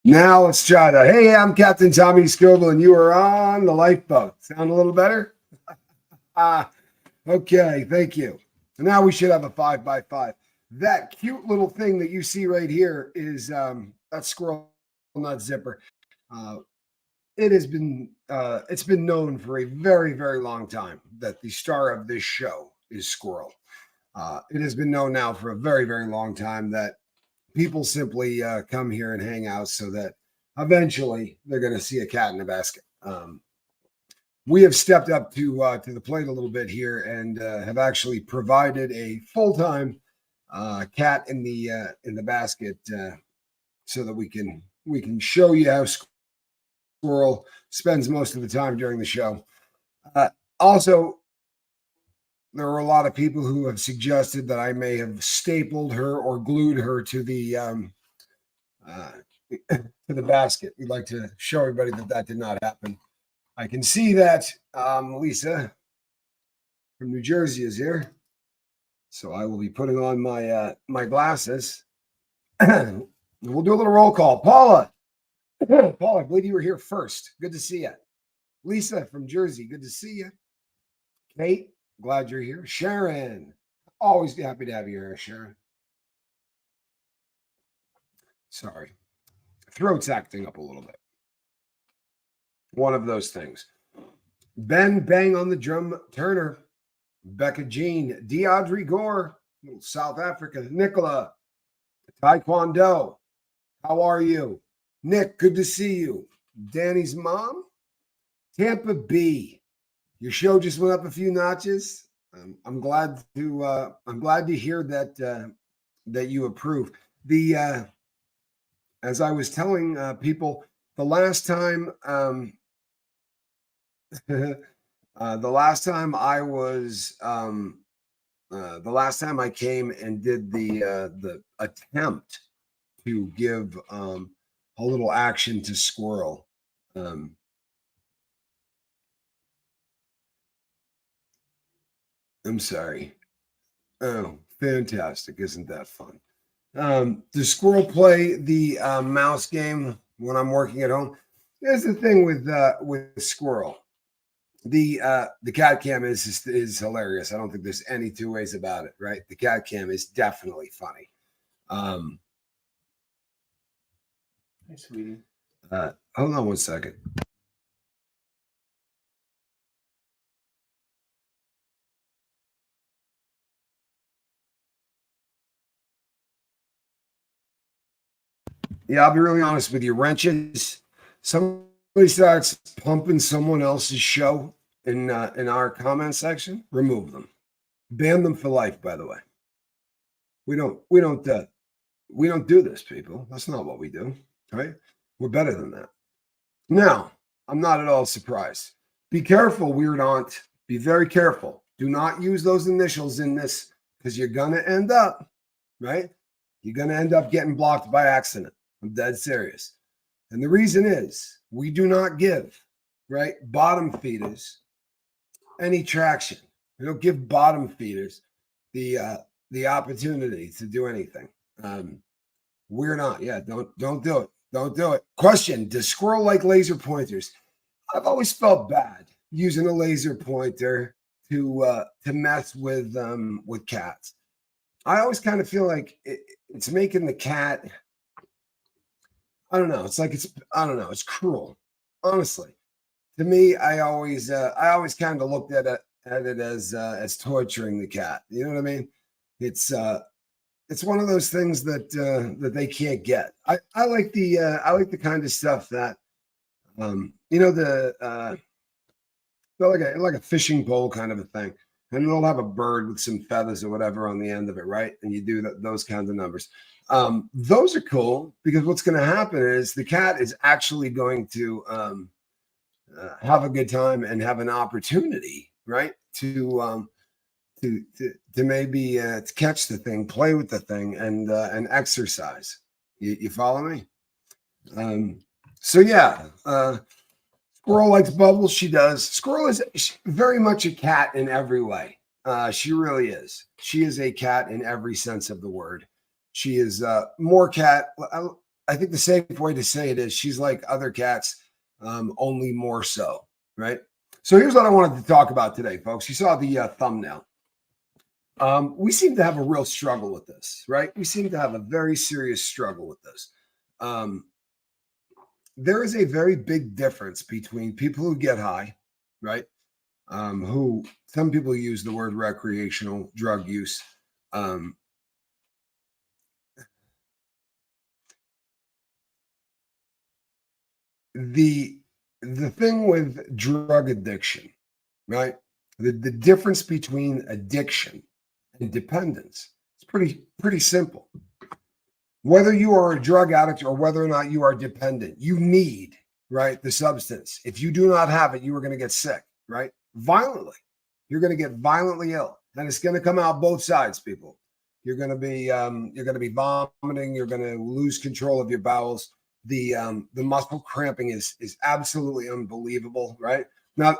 Now let's try that. Hey, I'm Captain Tommy Scoble, and you are on the lifeboat. Sound a little better? Okay, thank you. So now we should have a 5x5. That cute little thing that you see right here is that squirrel nut zipper. It's been known for a very, very long time that the star of this show is squirrel. It has been known now for a very, very long time that people simply come here and hang out so that eventually they're going to see a cat in a basket. We have stepped up to the plate a little bit here and have actually provided a full-time cat in the basket so that we can show you how squirrel spends most of the time during the show. Also, there are a lot of people who have suggested that I may have stapled her or glued her to the basket. We'd like to show everybody that did not happen. I can see that Lisa from New Jersey is here, so I will be putting on my my glasses. We'll do a little roll call. Paula, Paula, I believe you were here first. Good to see you. Lisa from Jersey, good to see you. Kate, glad you're here. Sharon, always happy to have you here, Sharon. Sorry, throat's acting up a little bit. One of those things. Ben Bang on the drum, Turner, Becca Jean, Deaudrey Gore, little South Africa, Nicola, Taekwondo, how are you? Nick, good to see you. Danny's mom, Tampa B. Your show just went up a few notches. I'm glad to hear that that you approve. As I was telling people, the last time the last time I came and did the attempt to give a little action to squirrel. I'm sorry. Oh, fantastic. Isn't that fun? Does squirrel play the mouse game when I'm working at home? Here's the thing with squirrel. The cat cam is hilarious. I don't think there's any two ways about it, right? The cat cam is definitely funny. Hey, sweetie. Hold on one second. Yeah, I'll be really honest with you. Wrenches. Somebody starts pumping someone else's show in our comment section. Remove them. Ban them for life. By the way, we don't do this, people. That's not what we do. Right? We're better than that. Now, I'm not at all surprised. Be careful, weird aunt. Be very careful. Do not use those initials in this because you're gonna end up, right? You're gonna end up getting blocked by accident. I'm dead serious. And the reason is we do not give, right, bottom feeders any traction. We don't give bottom feeders the opportunity to do anything. We're not. Yeah, don't do it. Don't do it. Question: does squirrel like laser pointers? I've always felt bad using a laser pointer to mess with cats. I always kind of feel like it's making the cat. I don't know. It's like I don't know. It's cruel, honestly. To me, I always kind of looked at it as torturing the cat. You know what I mean? It's one of those things that they can't get. I like the kind of stuff that like a fishing pole kind of a thing, and it'll have a bird with some feathers or whatever on the end of it, right? And you do those kinds of numbers. Those are cool because what's going to happen is the cat is actually going to have a good time and have an opportunity, right, to maybe to catch the thing, play with the thing, and exercise. You follow me? So yeah, squirrel likes bubbles. She does. Squirrel is very much a cat in every way. She really is. She is a cat in every sense of the word. She is more cat. I think the safe way to say it is she's like other cats, only more so, right? So here's what I wanted to talk about today, folks. You saw the thumbnail. We seem to have a real struggle with this, right? We seem to have a very serious struggle with this. There is a very big difference between people who get high, right? Who some people use the word recreational drug use. The thing with drug addiction, right? The difference between addiction and dependence is pretty simple. Whether you are a drug addict or whether or not you are dependent, you need, right, the substance. If you do not have it, you are going to get sick, right? Violently. You're going to get violently ill. And it's going to come out both sides, people. You're going to be vomiting, you're going to lose control of your bowels. The muscle cramping is absolutely unbelievable, right? Now,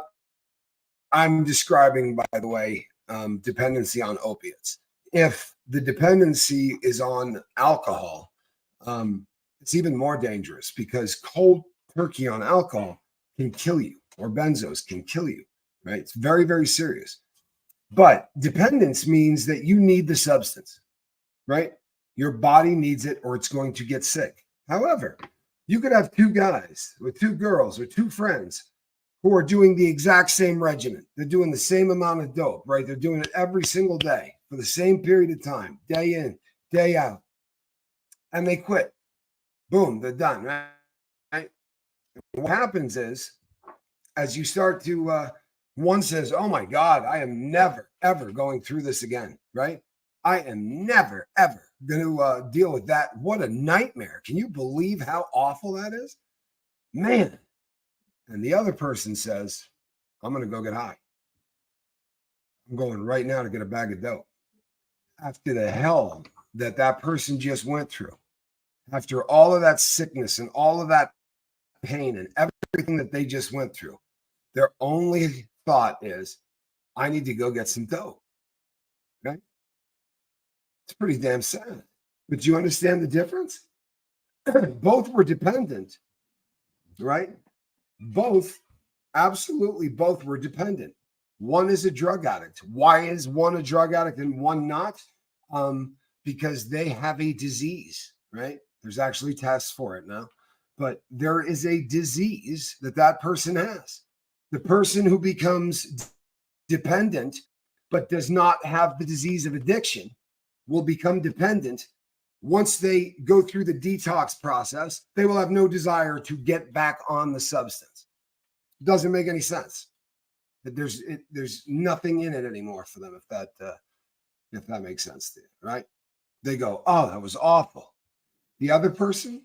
I'm describing, by the way, dependency on opiates. If the dependency is on alcohol, it's even more dangerous because cold turkey on alcohol can kill you, or benzos can kill you, right? It's very, very serious. But dependence means that you need the substance, right? Your body needs it or it's going to get sick. However, you could have two guys or two girls or two friends who are doing the exact same regimen. They're doing the same amount of dope, right? They're doing it every single day for the same period of time, day in, day out. And they quit. Boom, they're done, right? What happens is, as you start to, one says, oh my God, I am never, ever going through this again, right? I am never, ever going to deal with that. What a nightmare. Can you believe how awful that is? Man. And the other person says, I'm going to go get high. I'm going right now to get a bag of dope. After the hell that person just went through, after all of that sickness and all of that pain and everything that they just went through, their only thought is, I need to go get some dope. Right? It's pretty damn sad. But you understand the difference? Both were dependent, right? Absolutely both were dependent. One is a drug addict. Why is one a drug addict and one not? Because they have a disease, right? There's actually tests for it now, but there is a disease that person has. The person who becomes dependent but does not have the disease of addiction will become dependent. Once they go through the detox process, they will have no desire to get back on the substance. It doesn't make any sense. There's nothing in it anymore for them, if that makes sense to you, right? They go, oh, that was awful. The other person,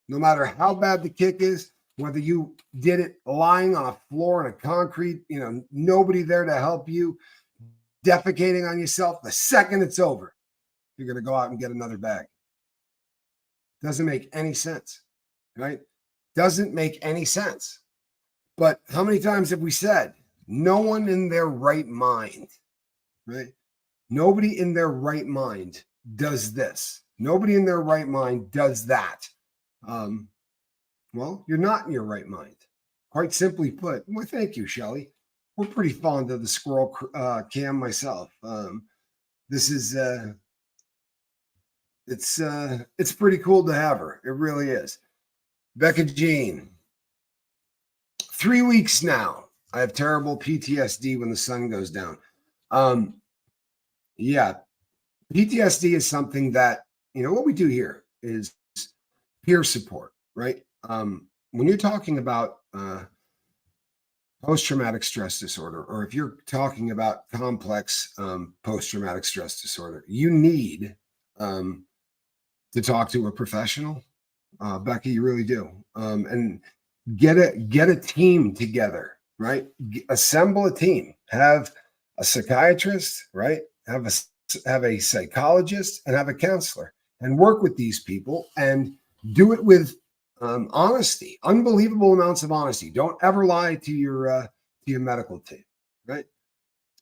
no matter how bad the kick is, whether you did it lying on a floor in a concrete, nobody there to help you, defecating on yourself, the second it's over, you're going to go out and get another bag. Doesn't make any sense, right? Doesn't make any sense. But how many times have we said, no one in their right mind, right? Nobody in their right mind does this. Nobody in their right mind does that. Well, you're not in your right mind. Quite simply put. Well, thank you, Shelly. We're pretty fond of the squirrel cam myself. This is it's pretty cool to have her. It really is. Becca Jean. 3 weeks now. I have terrible PTSD when the sun goes down. Yeah, PTSD is something that, what we do here is peer support, right? When you're talking about post-traumatic stress disorder, or if you're talking about complex post-traumatic stress disorder, you need to talk to a professional. Becky, you really do. And get a team together, right? Assemble a team. Have a psychiatrist, right? Have a psychologist and have a counselor, and work with these people and do it with honesty, unbelievable amounts of honesty. Don't ever lie to your medical team, right?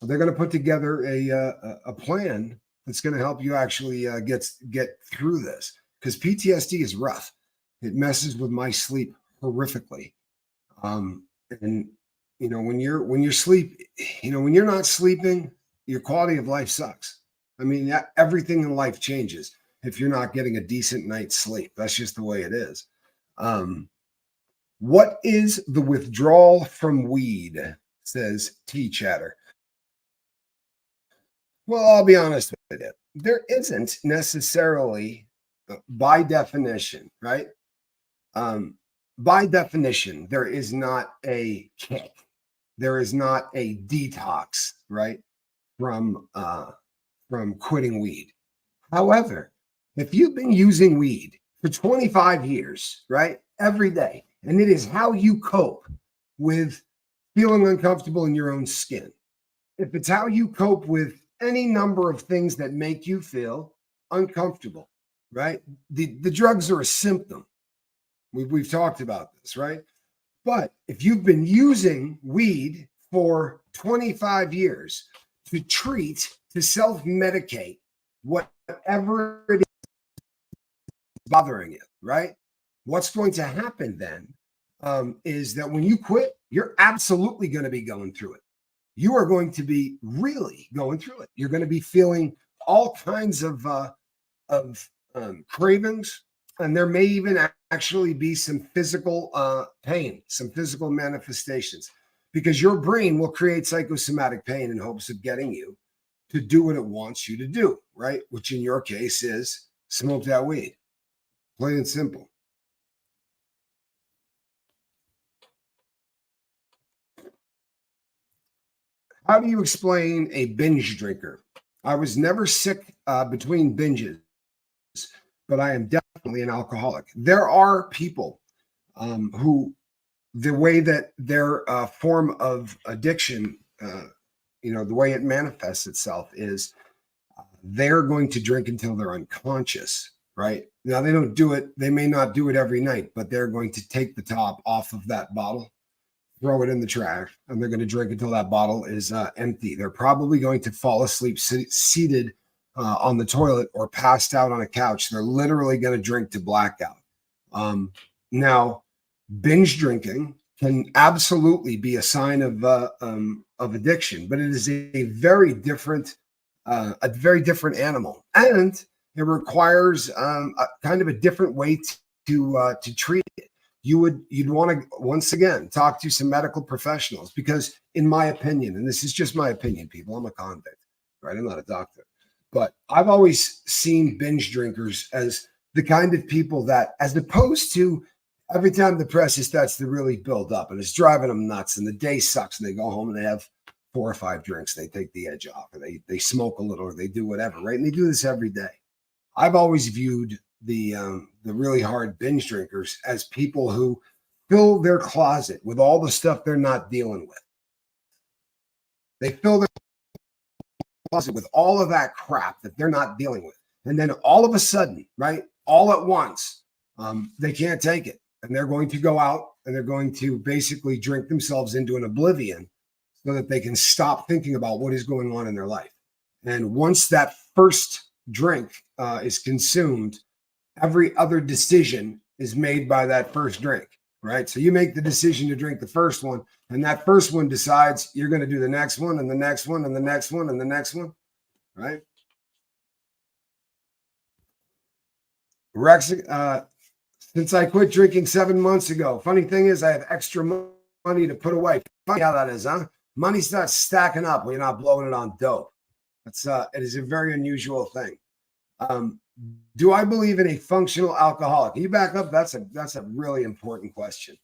They're going to put together a plan that's going to help you actually get through this, because PTSD is rough. It messes with my sleep horrifically. And when you're sleep, when you're not sleeping, your quality of life sucks. I mean, everything in life changes if you're not getting a decent night's sleep. That's just the way it is. What is the withdrawal from weed? Says T Chatter. Well, I'll be honest with you. There isn't necessarily, by definition, right? By definition, there is not a kick. There is not a detox, right? From quitting weed. However, if you've been using weed for 25 years, right, every day, and it is how you cope with feeling uncomfortable in your own skin, if it's how you cope with any number of things that make you feel uncomfortable, right? The drugs are a symptom. We've talked about this, right? But if you've been using weed for 25 years to self-medicate whatever it is bothering you, right? What's going to happen then is that when you quit, you're absolutely going to be going through it. You are going to be really going through it. You're going to be feeling all kinds of cravings, and there may even actually be some physical pain, some physical manifestations, because your brain will create psychosomatic pain in hopes of getting you to do what it wants you to do, right? Which in your case is smoke that weed. Plain and simple. How do you explain a binge drinker? I was never sick between binges, but I am definitely an alcoholic. There are people who, the way that their form of addiction, the way it manifests itself is they're going to drink until they're unconscious, right? Now, they don't do it. They may not do it every night, but they're going to take the top off of that bottle, throw it in the trash, and they're going to drink until that bottle is empty. They're probably going to fall asleep seated on the toilet or passed out on a couch. They're literally going to drink to blackout. Now, binge drinking can absolutely be a sign of addiction, but it is a very different animal, and it requires a kind of a different way to treat it. You'd want to, once again, talk to some medical professionals, because in my opinion, and this is just my opinion, people, I'm a convict, right? I'm not a doctor, but I've always seen binge drinkers as the kind of people that, as opposed to every time the pressure starts to really build up and it's driving them nuts and the day sucks and they go home and they have 4 or 5 drinks, they take the edge off, or they smoke a little, or they do whatever, right? And they do this every day. I've always viewed the really hard binge drinkers as people who fill their closet with all the stuff they're not dealing with. They fill their closet with all of that crap that they're not dealing with. And then all of a sudden, right, all at once, they can't take it. And they're going to go out and they're going to basically drink themselves into an oblivion so that they can stop thinking about what is going on in their life. And once that first drink is consumed, every other decision is made by that first drink, right? So you make the decision to drink the first one, and that first one decides you're going to do the next one and the next one and the next one and the next one, right? Rex, since I quit drinking 7 months ago, funny thing is I have extra money to put away. Funny how that is, huh? Money's not stacking up when you're not blowing it on dope. It is a very unusual thing. Do I believe in a functional alcoholic? Can you back up? That's a really important question.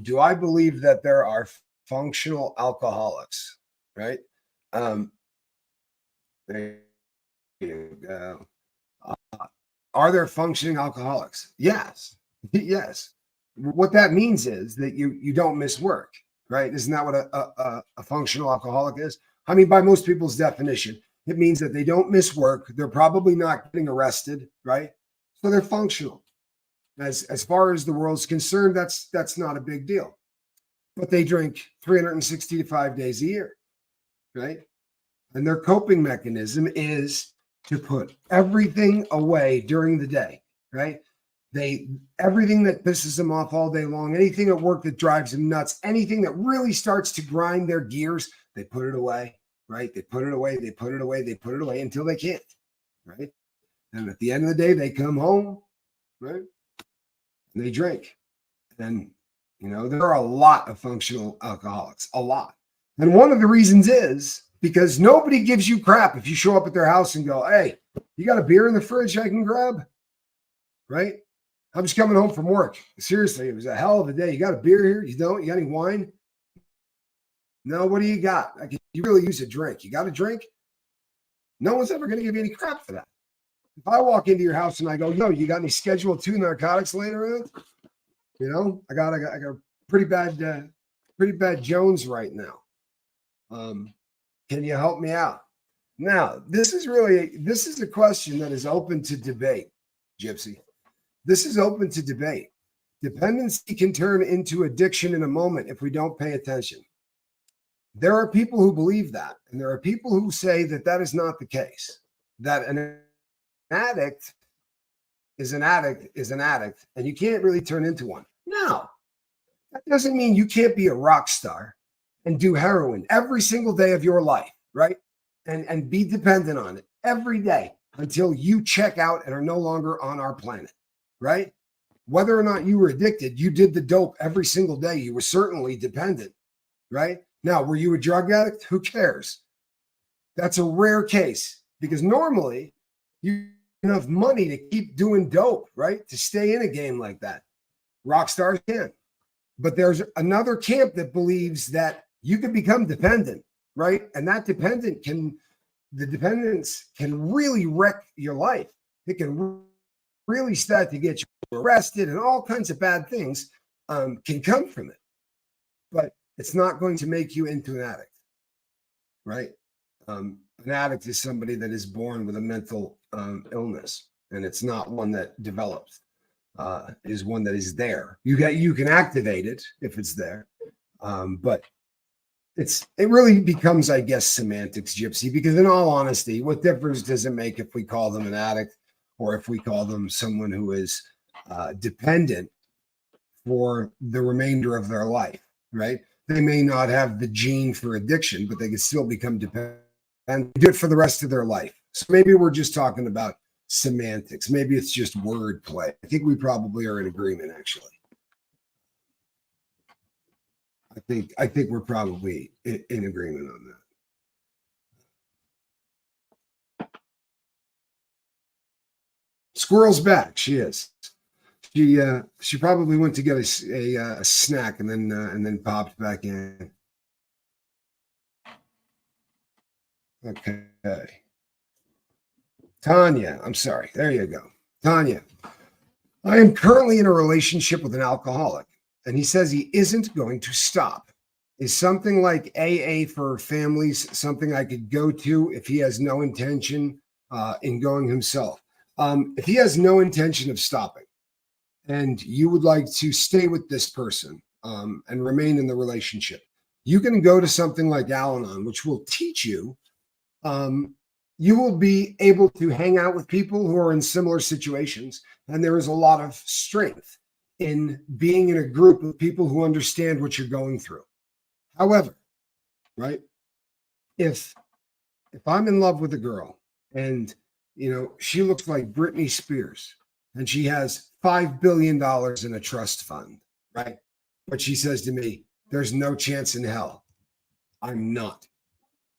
Do I believe that there are functional alcoholics? Right? There you go. Are there functioning alcoholics? Yes. Yes. What that means is that you don't miss work, right? Isn't that what a functional alcoholic is? I mean, by most people's definition, it means that they don't miss work. They're probably not getting arrested, right? So they're functional. As far as the world's concerned, that's not a big deal. But they drink 365 days a year, right? And their coping mechanism is to put everything away during the day, right? Everything that pisses them off all day long, anything at work that drives them nuts, anything that really starts to grind their gears, they put it away, right? They put it away, they put it away, they put it away until they can't, right? And at the end of the day, they come home, right? And they drink. And, there are a lot of functional alcoholics, a lot. And one of the reasons is because nobody gives you crap if you show up at their house and go, hey, you got a beer in the fridge I can grab? Right? I'm just coming home from work. Seriously, it was a hell of a day. You got a beer here? You don't? You got any wine? No, what do you got? You really use a drink. You got a drink? No one's ever going to give you any crap for that. If I walk into your house and I go, no, you got any Schedule 2 narcotics laying around? I got a pretty bad Jones right now. Can you help me out? Now, this is a question that is open to debate, Gypsy. This is open to debate. Dependency can turn into addiction in a moment if we don't pay attention. There are people who believe that, and there are people who say that that is not the case, that an addict is an addict is an addict, and you can't really turn into one. Now, that doesn't mean you can't be a rock star and do heroin every single day of your life, right? And be dependent on it every day until you check out and are no longer on our planet, right? Whether or not you were addicted, you did the dope every single day. You were certainly dependent, right? Now, were you a drug addict? Who cares? That's a rare case because normally you have enough money to keep doing dope, right? To stay in a game like that. Rock stars can. But there's another camp that believes that you can become dependent, right? And that the dependence can really wreck your life. It can really start to get you arrested, and all kinds of bad things can come from it. But it's not going to make you into an addict, right? An addict is somebody that is born with a mental illness, and it's not one that develops. It is one that is there. You can activate it if it's there, but it really becomes, I guess, semantics, Gypsy. Because in all honesty, what difference does it make if we call them an addict or if we call them someone who is dependent for the remainder of their life, right? They may not have the gene for addiction, but they can still become dependent and do it for the rest of their life. So maybe we're just talking about semantics. Maybe it's just wordplay. I think we probably are in agreement, actually. I think we're probably in agreement on that. Squirrel's back. She is. She probably went to get a snack and then popped back in. Okay. Tanya, I'm sorry. There you go. Tanya, I am currently in a relationship with an alcoholic, and he says he isn't going to stop. Is something like AA for families something I could go to if he has no intention in going himself? If he has no intention of stopping, and you would like to stay with this person and remain in the relationship, you can go to something like Al-Anon, which will teach you. You will be able to hang out with people who are in similar situations, and there is a lot of strength in being in a group of people who understand what you're going through. However, right, if I'm in love with a girl and she looks like Britney Spears and she has $5 billion in a trust fund, right? But she says to me, there's no chance in hell. I'm not.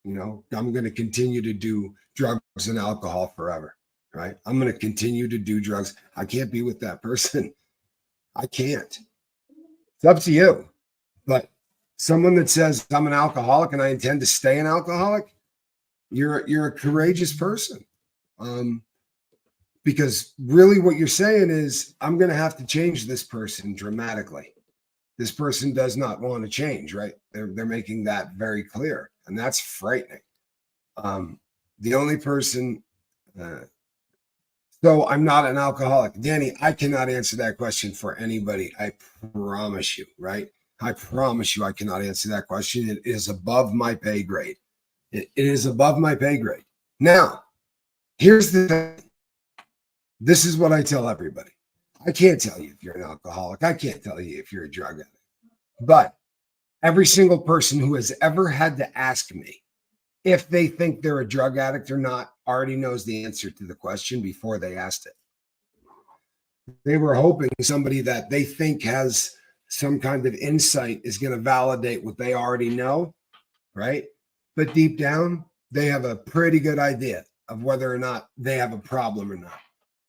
I'm going to continue to do drugs and alcohol forever, right? I'm going to continue to do drugs. I can't be with that person. I can't. It's up to you. But someone that says I'm an alcoholic and I intend to stay an alcoholic, you're a courageous person. Because really what you're saying is I'm going to have to change this person dramatically. This person does not want to change, right? They're making that very clear. And that's frightening. The only person, so I'm not an alcoholic. Danny, I cannot answer that question for anybody. I promise you, right? I promise you I cannot answer that question. It is above my pay grade. It is above my pay grade. Now, here's the thing. This is what I tell everybody. I can't tell you if you're an alcoholic. I can't tell you if you're a drug addict. But every single person who has ever had to ask me if they think they're a drug addict or not already knows the answer to the question before they asked it. They were hoping somebody that they think has some kind of insight is going to validate what they already know, right? But deep down, they have a pretty good idea of whether or not they have a problem or not.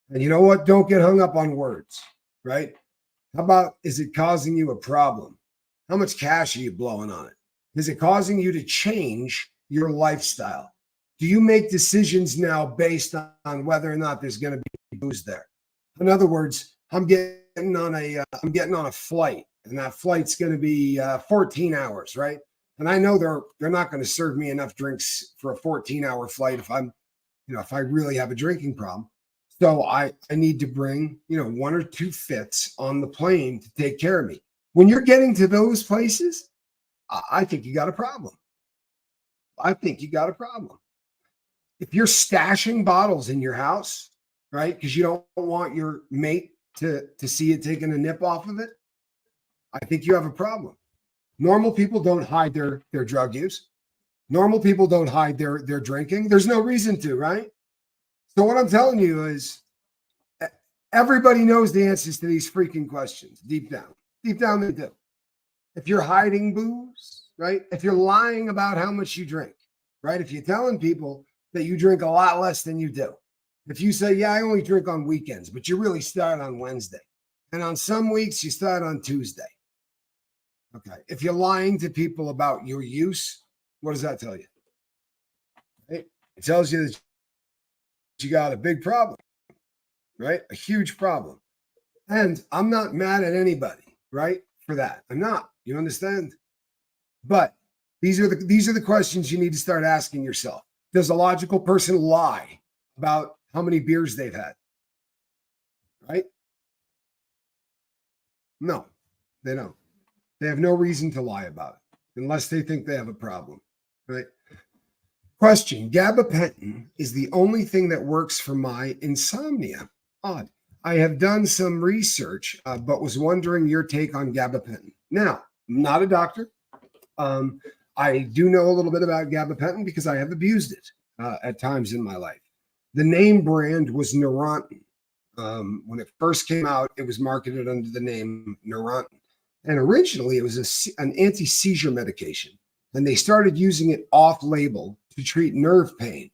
And you know what? Don't get hung up on words, right? How about, is it causing you a problem? How much cash are you blowing on it? Is it causing you to change your lifestyle? Do you make decisions now based on whether or not there's going to be booze there? In other words, I'm getting on a flight, and that flight's going to be 14 hours, right? And I know they're not going to serve me enough drinks for a 14-hour flight if I really have a drinking problem. So I need to bring, 1 or 2 fits on the plane to take care of me. When you're getting to those places, I think you got a problem. If you're stashing bottles in your house, right, because you don't want your mate to see you taking a nip off of it, I think you have a problem. Normal people don't hide their drug use. Normal people don't hide their drinking. There's no reason to, right? So what I'm telling you is everybody knows the answers to these freaking questions deep down. Deep down they do. If you're hiding booze, right? If you're lying about how much you drink, right? If you're telling people that you drink a lot less than you do. If you say, yeah, I only drink on weekends, but you really start on Wednesday. And on some weeks you start on Tuesday. Okay. If you're lying to people about your use, what does that tell you? Right? It tells you that you got a big problem, right? A huge problem. And I'm not mad at anybody, right? For that. I'm not. You understand? But these are the questions you need to start asking yourself. Does a logical person lie about how many beers they've had? Right? No, they don't. They have no reason to lie about it unless they think they have a problem, right? Question: gabapentin is the only thing that works for my insomnia. Odd. I have done some research, but was wondering your take on gabapentin. Now, I'm not a doctor. I do know a little bit about gabapentin because I have abused it at times in my life. The name brand was Neurontin. When it first came out, it was marketed under the name Neurontin. And originally, it was an anti-seizure medication. And they started using it off-label to treat nerve pain.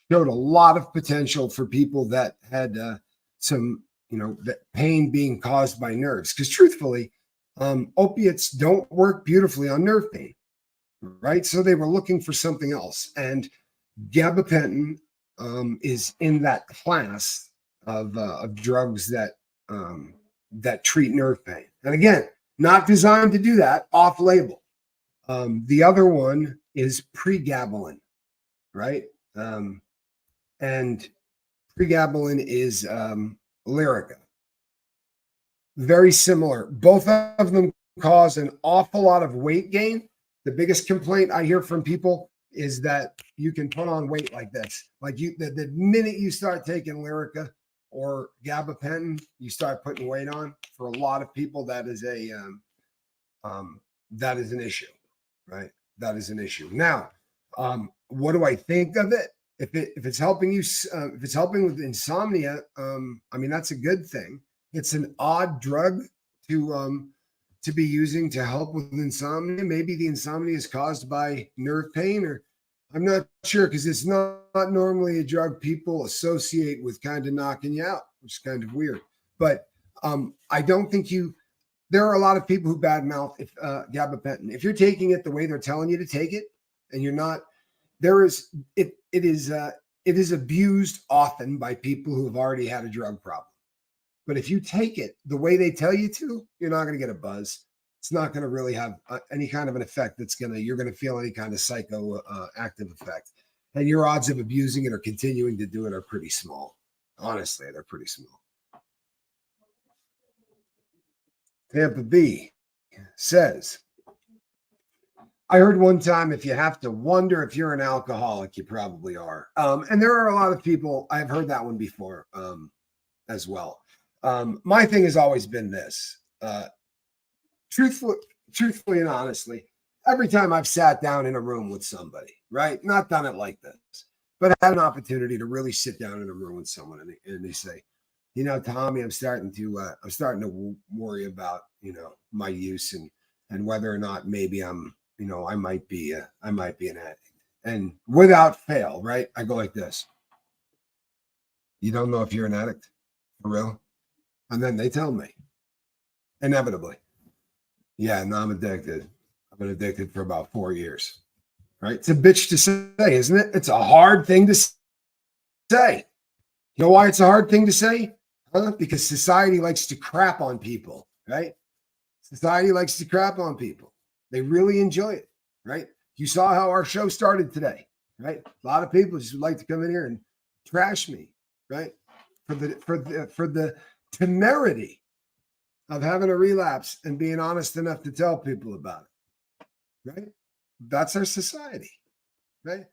Showed a lot of potential for people that had some, that pain being caused by nerves. Because truthfully, opiates don't work beautifully on nerve pain, right? So they were looking for something else. And gabapentin is in that class of drugs that treat nerve pain. And again, not designed to do that, off-label. The other one is pregabalin, right? And pregabalin is Lyrica. Very similar. Both of them cause an awful lot of weight gain. The biggest complaint I hear from people is that you can put on weight like this. Like the minute you start taking Lyrica or gabapentin, you start putting weight on. For a lot of people, that is an issue, right? That is an issue. Now, what do I think of it? If it's helping you, if it's helping with insomnia, that's a good thing. It's an odd drug to be using to help with insomnia. Maybe the insomnia is caused by nerve pain, or I'm not sure, because it's not normally a drug people associate with kind of knocking you out, which is kind of weird. But I don't think there are a lot of people who badmouth gabapentin. If you're taking it the way they're telling you to take it, and you're not, it is abused often by people who have already had a drug problem. But if you take it the way they tell you to, you're not going to get a buzz. It's not going to really have any kind of an effect you're going to feel any kind of psychoactive effect. And your odds of abusing it or continuing to do it are pretty small. Honestly, they're pretty small. Tampa B says, I heard one time, if you have to wonder if you're an alcoholic, you probably are. And there are a lot of people, I've heard that one before as well. My thing has always been this. Truthfully and honestly, every time I've sat down in a room with somebody, right? Not done it like this, but I had an opportunity to really sit down in a room with someone and they say, Tommy, I'm starting to worry about, my use and whether or not maybe I might be an addict. And without fail, right? I go like this. You don't know if you're an addict for real? And then they tell me inevitably, yeah, no, I'm addicted. I've been addicted for about 4 years, right? It's a bitch to say, isn't it? It's a hard thing to say. You know why it's a hard thing to say? Because society likes to crap on people, right? Society likes to crap on people. They really enjoy it, right? You saw how our show started today, right? A lot of people just would like to come in here and trash me, right? For the temerity of having a relapse and being honest enough to tell people about it, right? That's our society, right?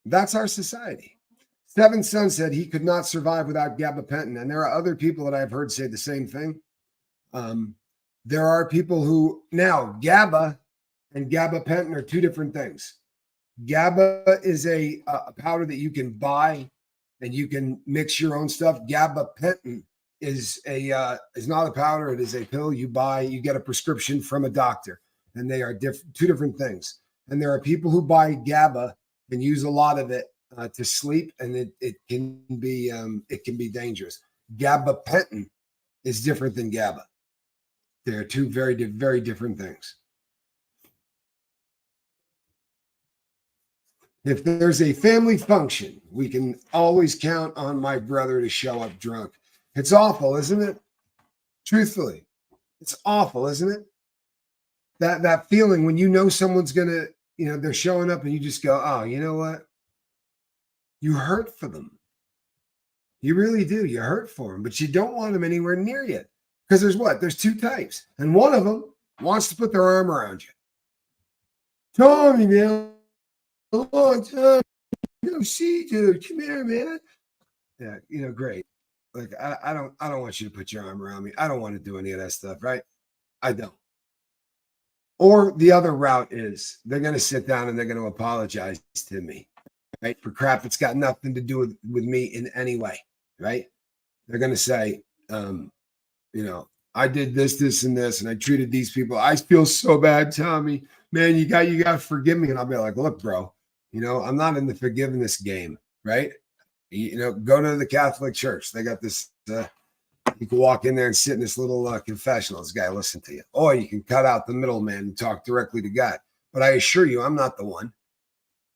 That's our society. Seventh Son said he could not survive without gabapentin, and there are other people that I've heard say the same thing. There are people who now GABA and gabapentin are two different things. GABA is a powder that you can buy and you can mix your own stuff. Gabapentin is not a powder; it is a pill you buy. You get a prescription from a doctor, and they are two different things. And there are people who buy GABA and use a lot of it to sleep, and it can be dangerous. Gabapentin is different than GABA. They're two very, very different things. If there's a family function, we can always count on my brother to show up drunk. It's awful, isn't it? Truthfully, it's awful, isn't it? That feeling when you know someone's gonna, they're showing up and you just go, oh, you know what? You hurt for them. You really do. You hurt for them, but you don't want them anywhere near you. Because there's two types. And one of them wants to put their arm around you. Tommy, man, a long time. See, dude, come here, man. Yeah, great. Like, I don't want you to put your arm around me. I don't want to do any of that stuff, right? I don't. Or the other route is they're going to sit down and they're going to apologize to me, right? For crap that's got nothing to do with me in any way, right? They're going to say, I did this, and this, and I treated these people. I feel so bad, Tommy. Man, you got to forgive me. And I'll be like, look, bro, I'm not in the forgiveness game, right? Go to the Catholic Church. They got this. You can walk in there and sit in this little confessional. This guy listen to you. Or you can cut out the middleman and talk directly to God. But I assure you, I'm not the one,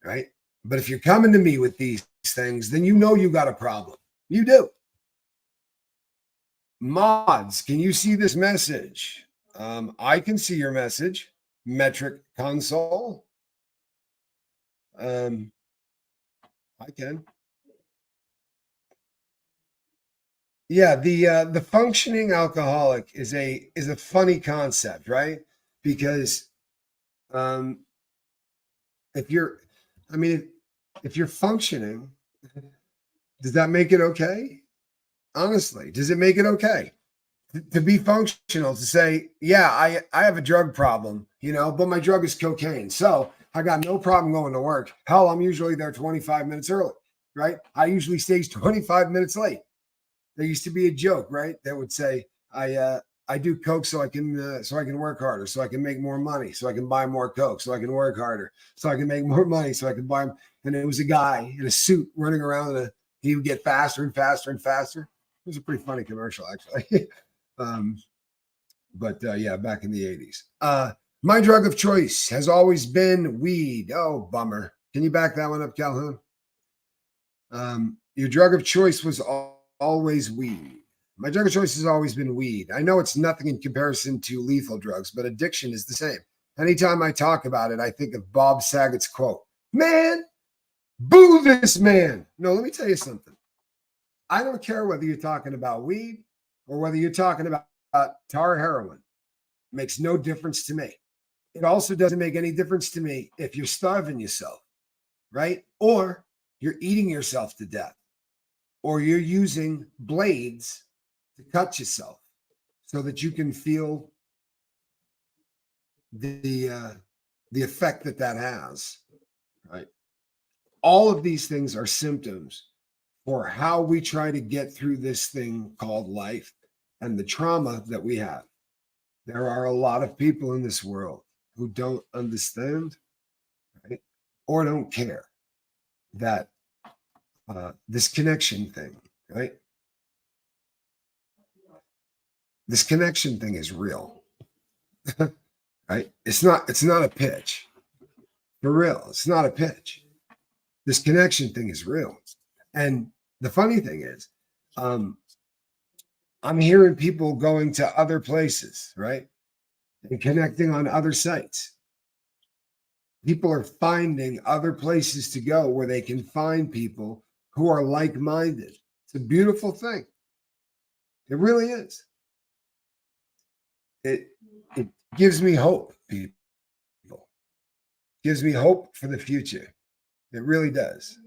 right? But if you're coming to me with these things, then you got a problem. You do. Mods, can you see this message? I can see your message. Metric console. I can. Yeah, the functioning alcoholic is a funny concept, right? Because if you're functioning, does that make it okay? Honestly, does it make it okay to be functional, to say, yeah, I have a drug problem, but my drug is cocaine. So I got no problem going to work. Hell, I'm usually there 25 minutes early, right? I usually stay 25 minutes late. There used to be a joke, right? That would say, I do coke so I can work harder, so I can make more money, so I can buy more coke, so I can work harder, so I can make more money, so I can buy. And it was a guy in a suit running around, he would get faster and faster and faster. It was a pretty funny commercial, actually. Yeah, back in the 80s. My drug of choice has always been weed. Oh, bummer. Can you back that one up, Calhoun? Your drug of choice was always weed. My drug of choice has always been weed. I know it's nothing in comparison to lethal drugs, but addiction is the same. Anytime I talk about it, I think of Bob Saget's quote, man, boo this man. No, let me tell you something. I don't care whether you're talking about weed or whether you're talking about tar heroin. It makes no difference to me. It also doesn't make any difference to me if you're starving yourself, right? Or you're eating yourself to death, or you're using blades to cut yourself so that you can feel the effect that has, right? All of these things are symptoms for how we try to get through this thing called life and the trauma that we have. There are a lot of people in this world who don't understand, right, or don't care that this connection thing, right? This connection thing is real, right? It's not a pitch. For real, it's not a pitch. This connection thing is real. And the funny thing is, I'm hearing people going to other places, right? And connecting on other sites. People are finding other places to go where they can find people who are like-minded. It's a beautiful thing. It really is. It gives me hope, people. It gives me hope for the future. It really does.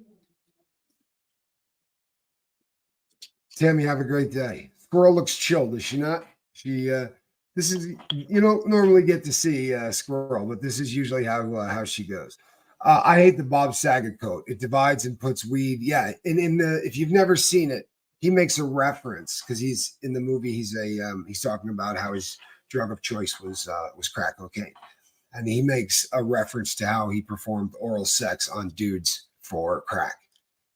Tammy, have a great day. Squirrel looks chill, does she not? This is, you don't normally get to see Squirrel, but this is usually how she goes. I hate the Bob Saget quote. It divides and puts weed. Yeah, and if you've never seen it, he makes a reference because he's in the movie. He's talking about how his drug of choice was crack cocaine, and he makes a reference to how he performed oral sex on dudes for crack.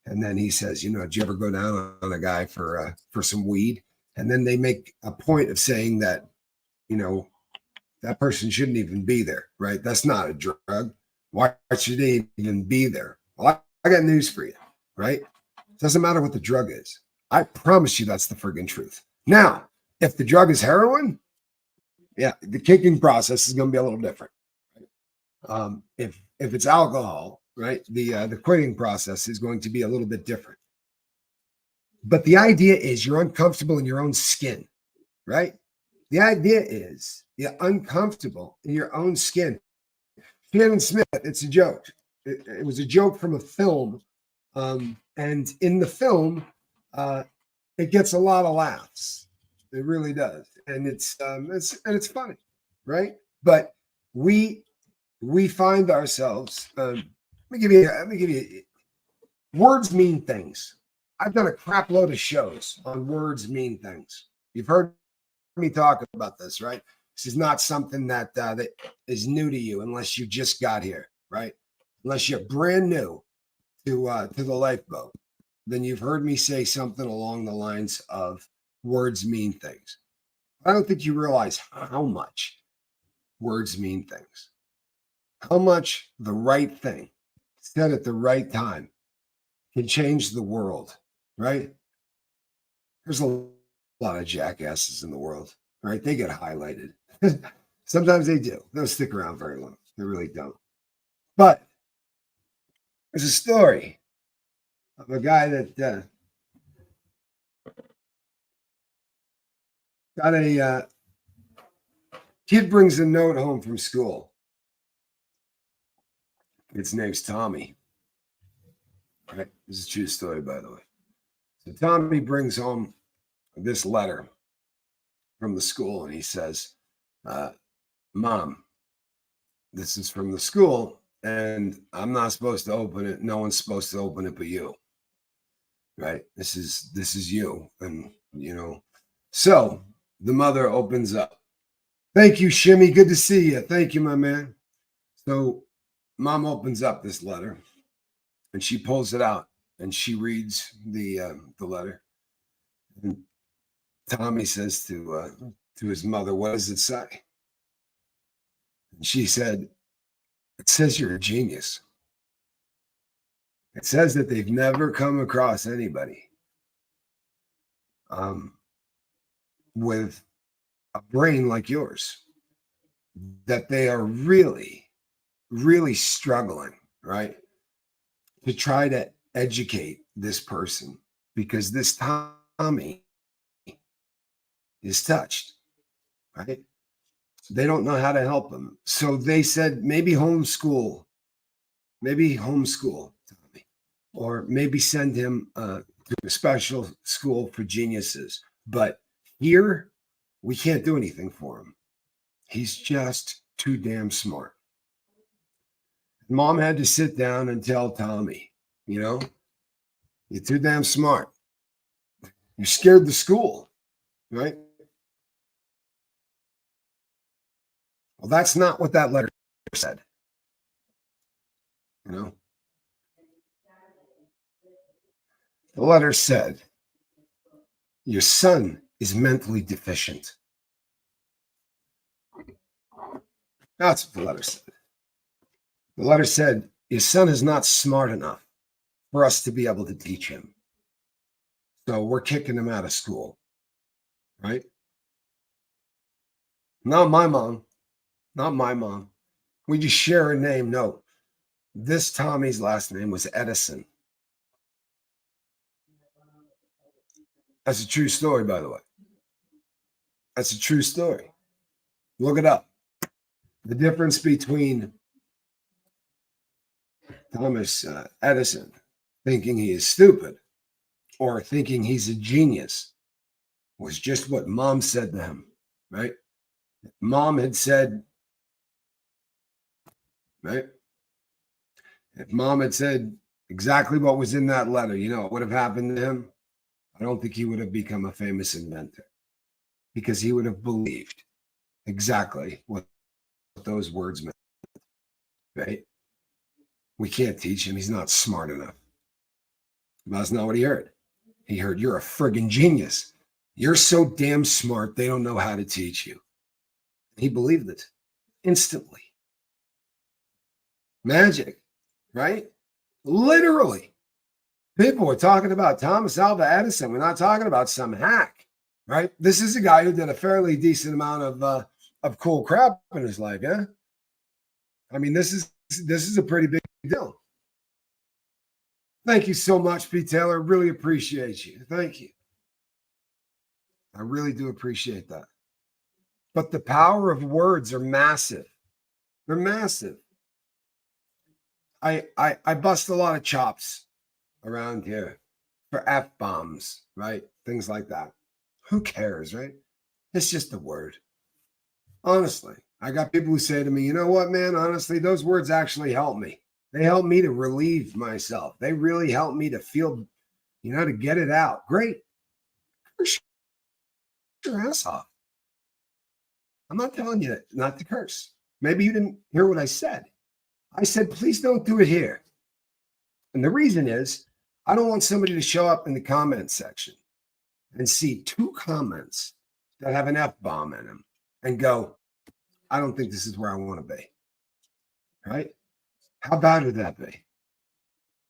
And then he says, did you ever go down on a guy for some weed? And then they make a point of saying that, that person shouldn't even be there, right? That's not a drug. Why should they even be there? Well, I got news for you, right? It doesn't matter what the drug is. I promise you that's the friggin' truth. Now, if the drug is heroin, yeah, the kicking process is going to be a little different. Right? If it's alcohol, right, the quitting process is going to be a little bit different. But the idea is you're uncomfortable in your own skin, right? The idea is you're uncomfortable in your own skin. Shannon Smith, it's a joke. It was a joke from a film. And in the film, it gets a lot of laughs. It really does. And it's funny, right? But we find ourselves, let me give you words mean things. I've done a crap load of shows on words mean things. You've heard me talk about this, right? This is not something that is new to you unless you just got here, right? Unless you're brand new to the lifeboat, then you've heard me say something along the lines of words mean things. I don't think you realize how much words mean things. How much the right thing said at the right time can change the world, right? There's a lot of jackasses in the world, right? They get highlighted. Sometimes they do. They don't stick around very long. They really don't. But there's a story of a guy that got a kid brings a note home from school. Its name's Tommy. Right? This is a true story, by the way. So Tommy brings home this letter from the school, and he says, Mom, this is from the school, and I'm not supposed to open it. No one's supposed to open it but you. Right? This is you. And so the mother opens up. Thank you, Shimmy. Good to see you. Thank you, my man. So Mom opens up this letter and she pulls it out and she reads the letter. And Tommy says to his mother, what does it say? And she said, it says you're a genius. It says that they've never come across anybody with a brain like yours, that they are really, really struggling, right, to try to educate this person because this Tommy is touched, right? They don't know how to help him. So they said, maybe homeschool Tommy, or maybe send him to a special school for geniuses, but Here, we can't do anything for him. He's just too damn smart. Mom had to sit down and tell Tommy, you're too damn smart. You scared the school, right? Well, that's not what that letter said. The letter said, your son is mentally deficient. That's what the letter said. The letter said, your son is not smart enough for us to be able to teach him. So we're kicking him out of school, right? Not my mom. Not my mom. We just share a name. No, this Tommy's last name was Edison. That's a true story, by the way. That's a true story. Look it up. The difference between Thomas Edison thinking he is stupid or thinking he's a genius was just what mom said to him, right? Mom had said, right? If mom had said exactly what was in that letter, what would have happened to him? I don't think he would have become a famous inventor because he would have believed exactly what those words meant, right? We can't teach him. He's not smart enough. But that's not what he heard. He heard, you're a friggin' genius. You're so damn smart, they don't know how to teach you. He believed it instantly. Magic, right? Literally. People were talking about Thomas Alva Edison. We're not talking about some hack, right? This is a guy who did a fairly decent amount of cool crap in his life, yeah? I mean, this is a pretty big deal. Thank you so much, Pete Taylor. Really appreciate you. Thank you. I really do appreciate that. But the power of words are massive. They're massive. I bust a lot of chops around here for F-bombs, right? Things like that. Who cares, right? It's just a word. Honestly, I got people who say to me, you know what, man? Honestly, those words actually help me. They help me to relieve myself. They really help me to feel, to get it out. Great. Curse your ass off. I'm not telling you not to curse. Maybe you didn't hear what I said. I said, please don't do it here. And the reason is, I don't want somebody to show up in the comment section and see 2 comments that have an F-bomb in them and go, I don't think this is where I want to be. Right? How bad would that be?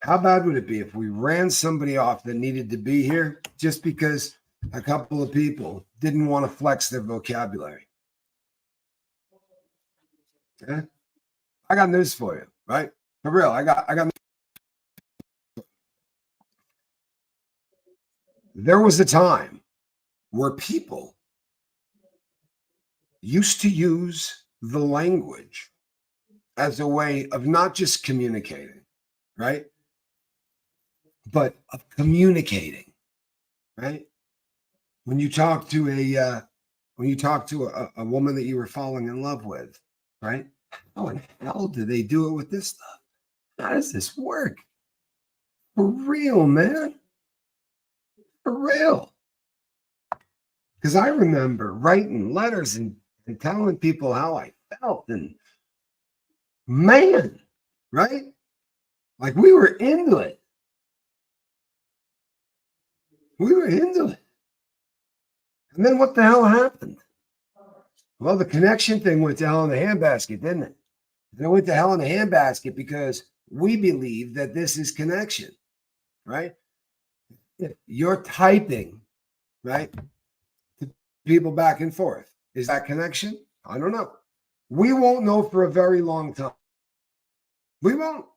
How bad would it be if we ran somebody off that needed to be here just because a couple of people didn't want to flex their vocabulary? Yeah? I got news for you, right? For real, I got. There was a time where people used to use the language as a way of not just communicating, right? But of communicating, right? When you talk to a woman that you were falling in love with, right? How in hell do they do it with this stuff? How does this work? For real, man. For real. Because I remember writing letters and telling people how I felt. And man, right? Like we were into it. We were into it. And then what the hell happened? Well, the connection thing went to hell in the handbasket, didn't it? It went to hell in the handbasket because we believe that this is connection, right? You're typing, right? To people back and forth. Is that connection? I don't know. We won't know for a very long time. We won't.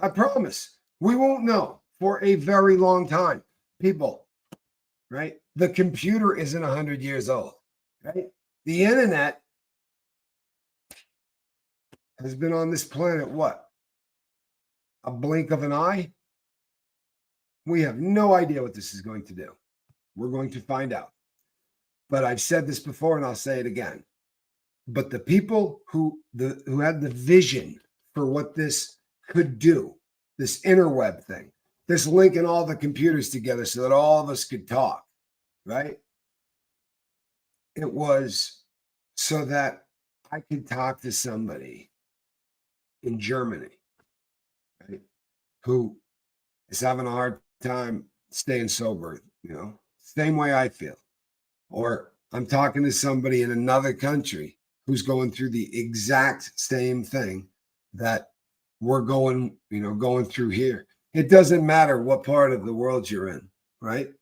I promise. We won't know for a very long time. People, right? The computer isn't 100 years old, right? The internet has been on this planet, what? A blink of an eye? We have no idea what this is going to do. We're going to find out. But I've said this before and I'll say it again. But the people who had the vision for what this could do, this interweb thing, this linking all the computers together so that all of us could talk, right? It was so that I could talk to somebody in Germany, right, who is having a hard time staying sober, same way I feel. Or I'm talking to somebody in another country who's going through the exact same thing that we're going through here. It doesn't matter what part of the world you're in, right?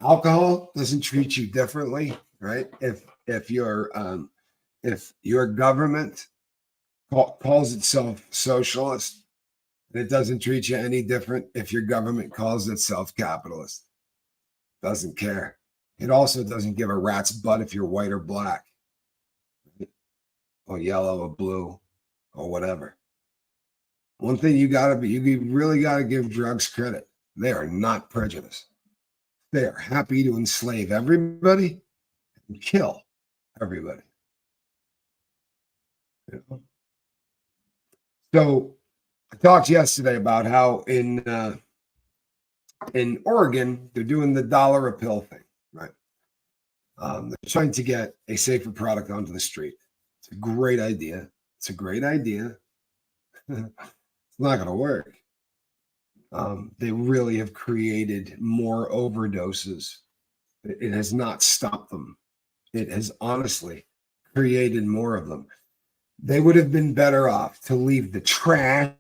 Alcohol doesn't treat you differently, right? If your government calls itself socialist, it doesn't treat you any different if your government calls itself capitalist. Doesn't care. It also doesn't give a rat's butt if you're white or black, or yellow or blue, or whatever. One thing you really got to give drugs credit. They are not prejudiced. They are happy to enslave everybody and kill everybody. So I talked yesterday about how in Oregon, they're doing the $1 a pill thing, right? They're trying to get a safer product onto the street. It's a great idea. It's not going to work. They really have created more overdoses. It has not stopped them. It has honestly created more of them. They would have been better off to leave the trash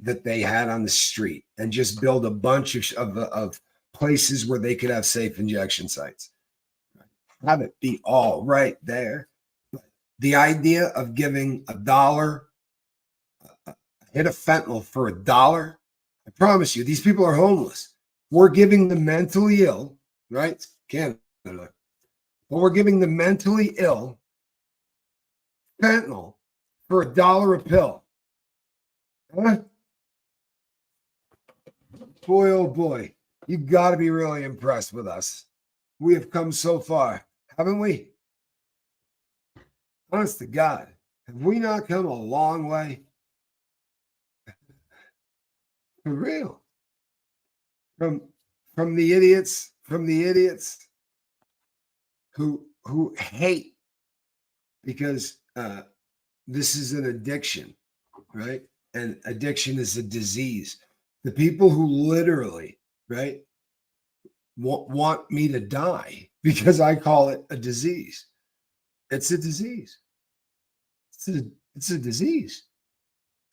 that they had on the street and just build a bunch of places where they could have safe injection sites. Have it be all right there. But the idea of giving $1, a hit of fentanyl for $1, I promise you, these people are homeless. We're giving the mentally ill, right? Canada. But we're giving the mentally ill fentanyl for $1 a pill. Huh? Boy, oh boy, you got to be really impressed with us. We have come so far, haven't we? Honest to God, have we not come a long way? For real. From the idiots who hate because this is an addiction, right? And addiction is a disease. The people who literally, right, want me to die because I call it a disease. It's a disease. It's a disease.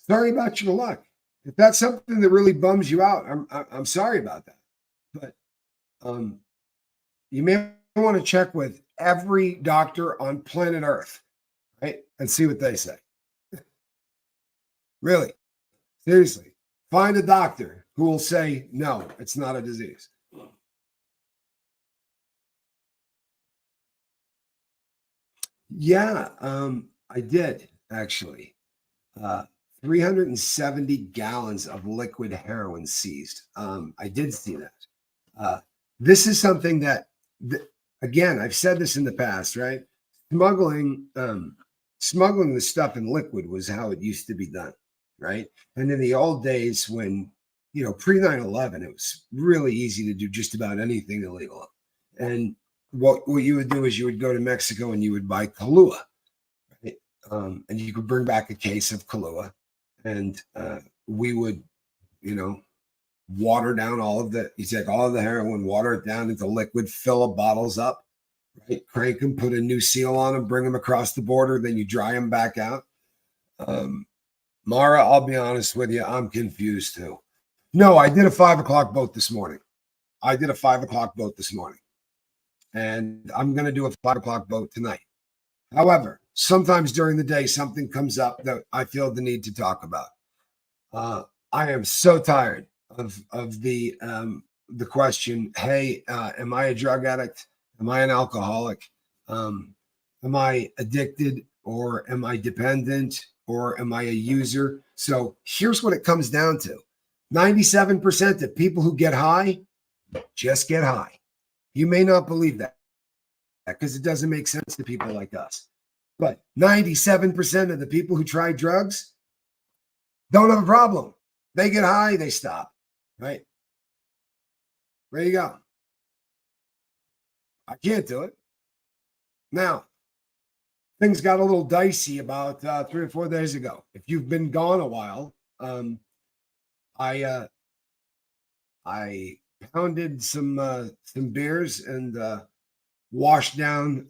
Sorry about your luck. If that's something that really bums you out, I'm sorry about that. But you may want to check with every doctor on planet Earth, right, and see what they say. Really, seriously, find a doctor who will say no, it's not a disease. Yeah, I did actually. 370 gallons of liquid heroin seized. I did see that. This is something that, again, I've said this in the past, right? Smuggling the stuff in liquid was how it used to be done, right? And in the old days when, pre 9/11, it was really easy to do just about anything illegal. And what you would do is you would go to Mexico and you would buy Kahlua, right? And you could bring back a case of Kahlua, and we would, water down you take all of the heroin, water it down into liquid, fill the bottles up, right? Crank them, put a new seal on them, bring them across the border, then you dry them back out. Mara, I'll be honest with you, I'm confused too. No, I did a 5 o'clock boat this morning. And I'm going to do a 5 o'clock boat tonight. However, sometimes during the day, something comes up that I feel the need to talk about. I am so tired of the question, hey, am I a drug addict? Am I an alcoholic? Am I addicted, or am I dependent, or am I a user? So here's what it comes down to. 97% of people who get high just get high. You may not believe that. because it doesn't make sense to people like us. But 97% of the people who try drugs don't have a problem. They get high, they stop, right? There you go. I can't do it. Now, things got a little dicey about 3 or 4 days ago. If you've been gone a while, I pounded some beers and washed down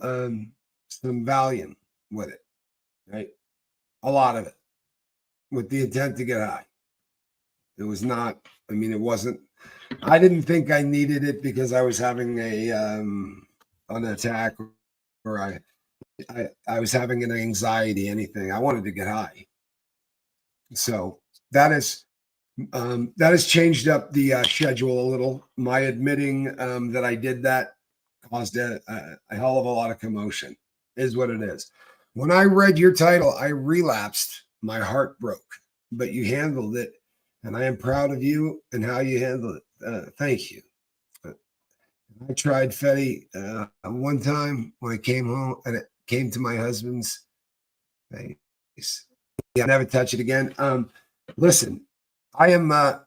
some Valium with it, right? A lot of it, with the intent to get high. It was not. I mean, it wasn't. I didn't think I needed it because I was having an attack, or I was having an anxiety, anything. I wanted to get high. So that has changed up the schedule a little. My admitting that I did that caused a hell of a lot of commotion, is what it is. When I read your title, I relapsed. My heart broke, but you handled it, and I am proud of you and how you handled it. Thank you. I tried Fetty one time when I came home, and it came to my husband's face. Yeah, I'll never touch it again. Listen, I am. I'm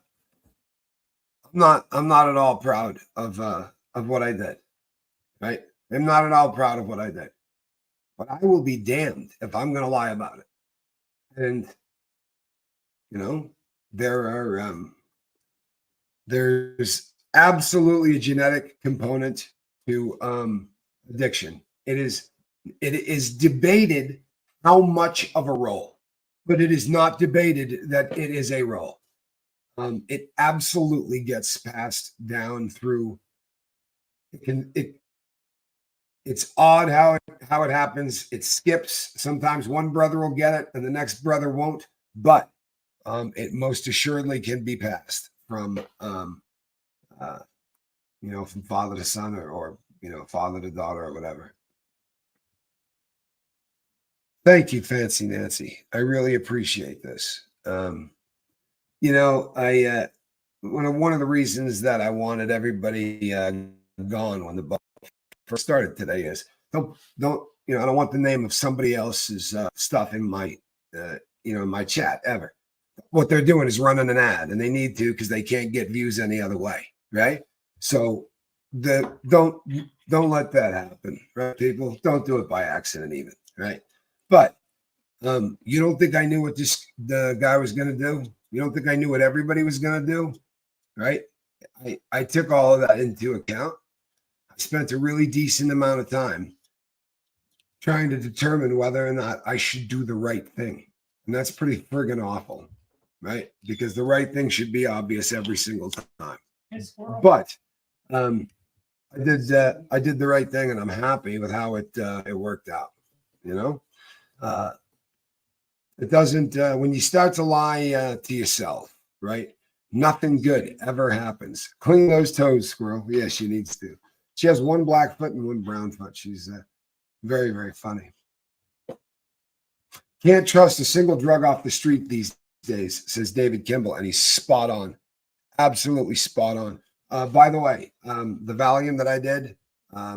not at all proud of what I did. Right? I'm not at all proud of what I did, but I will be damned if I'm going to lie about it. And there's absolutely a genetic component to addiction. It is debated how much of a role, but it is not debated that it is a role. It absolutely gets passed down through. It's odd how it happens. It skips. Sometimes one brother will get it and the next brother won't, but it most assuredly can be passed from from father to son, or father to daughter, or whatever. Thank you, Fancy Nancy. I really appreciate this. I one of the reasons that I wanted everybody gone when the book first started today is don't I don't want the name of somebody else's stuff in my in my chat ever. What they're doing is running an ad, and they need to because they can't get views any other way, right? So don't let that happen, right? People, don't do it by accident, even, right? But you don't think I knew what the guy was going to do? You don't think I knew what everybody was going to do, right? I took all of that into account. I spent a really decent amount of time trying to determine whether or not I should do the right thing. And that's pretty friggin' awful, right? Because the right thing should be obvious every single time. But I did the right thing, and I'm happy with how it worked out. It doesn't when you start to lie to yourself, right? Nothing good ever happens. Clean those toes, squirrel. Yeah, she needs to. She has one black foot and one brown foot. She's very, very funny. Can't trust a single drug off the street these days, says David Kimball, and he's spot on. Absolutely spot on. By the way, the Valium that I did, I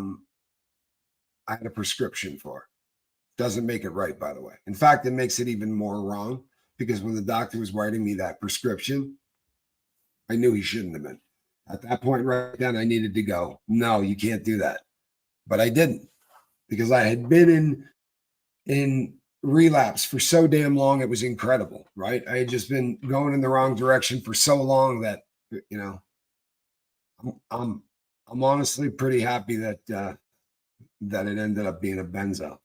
had a prescription for. Doesn't make it right, by the way. In fact, it makes it even more wrong, because when the doctor was writing me that prescription, I knew he shouldn't have been. At that point right then, I needed to go, no, you can't do that. But I didn't, because I had been in relapse for so damn long. It was incredible, right? I had just been going in the wrong direction for so long that, I'm honestly pretty happy that that it ended up being a benzo.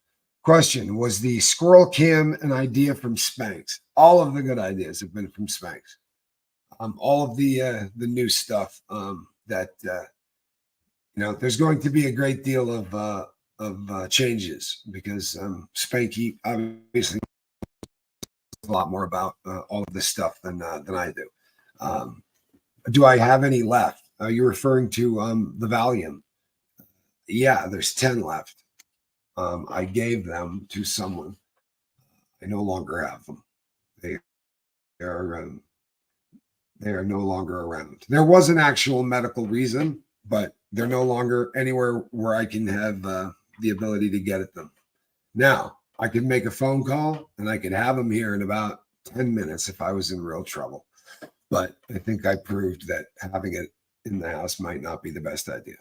Question: was the squirrel cam an idea from Spanx? All of the good ideas have been from Spanx. All of the new stuff that there's going to be a great deal of changes, because Spanky obviously knows a lot more about all of this stuff than I do. Do I have any left? Are you referring to the Valium? Yeah, there's 10 left. I gave them to someone. I no longer have them. They are no longer around. There was an actual medical reason, but they're no longer anywhere where I can have the ability to get at them. Now, I could make a phone call and I could have them here in about 10 minutes if I was in real trouble. But I think I proved that having it in the house might not be the best idea.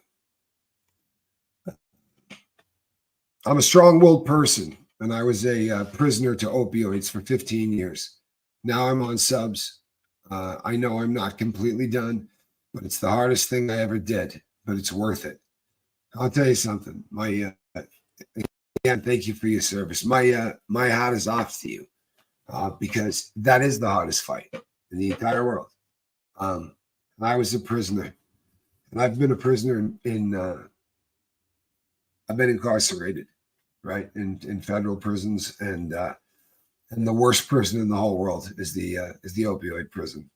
I'm a strong-willed person, and I was a prisoner to opioids for 15 years. Now I'm on subs. I know I'm not completely done, but it's the hardest thing I ever did, but it's worth it. I'll tell you something. Again, thank you for your service. My hat is off to you because that is the hardest fight in the entire world. I was a prisoner, and I've been a prisoner I've been incarcerated, right, in federal prisons, and the worst prison in the whole world is the opioid prison.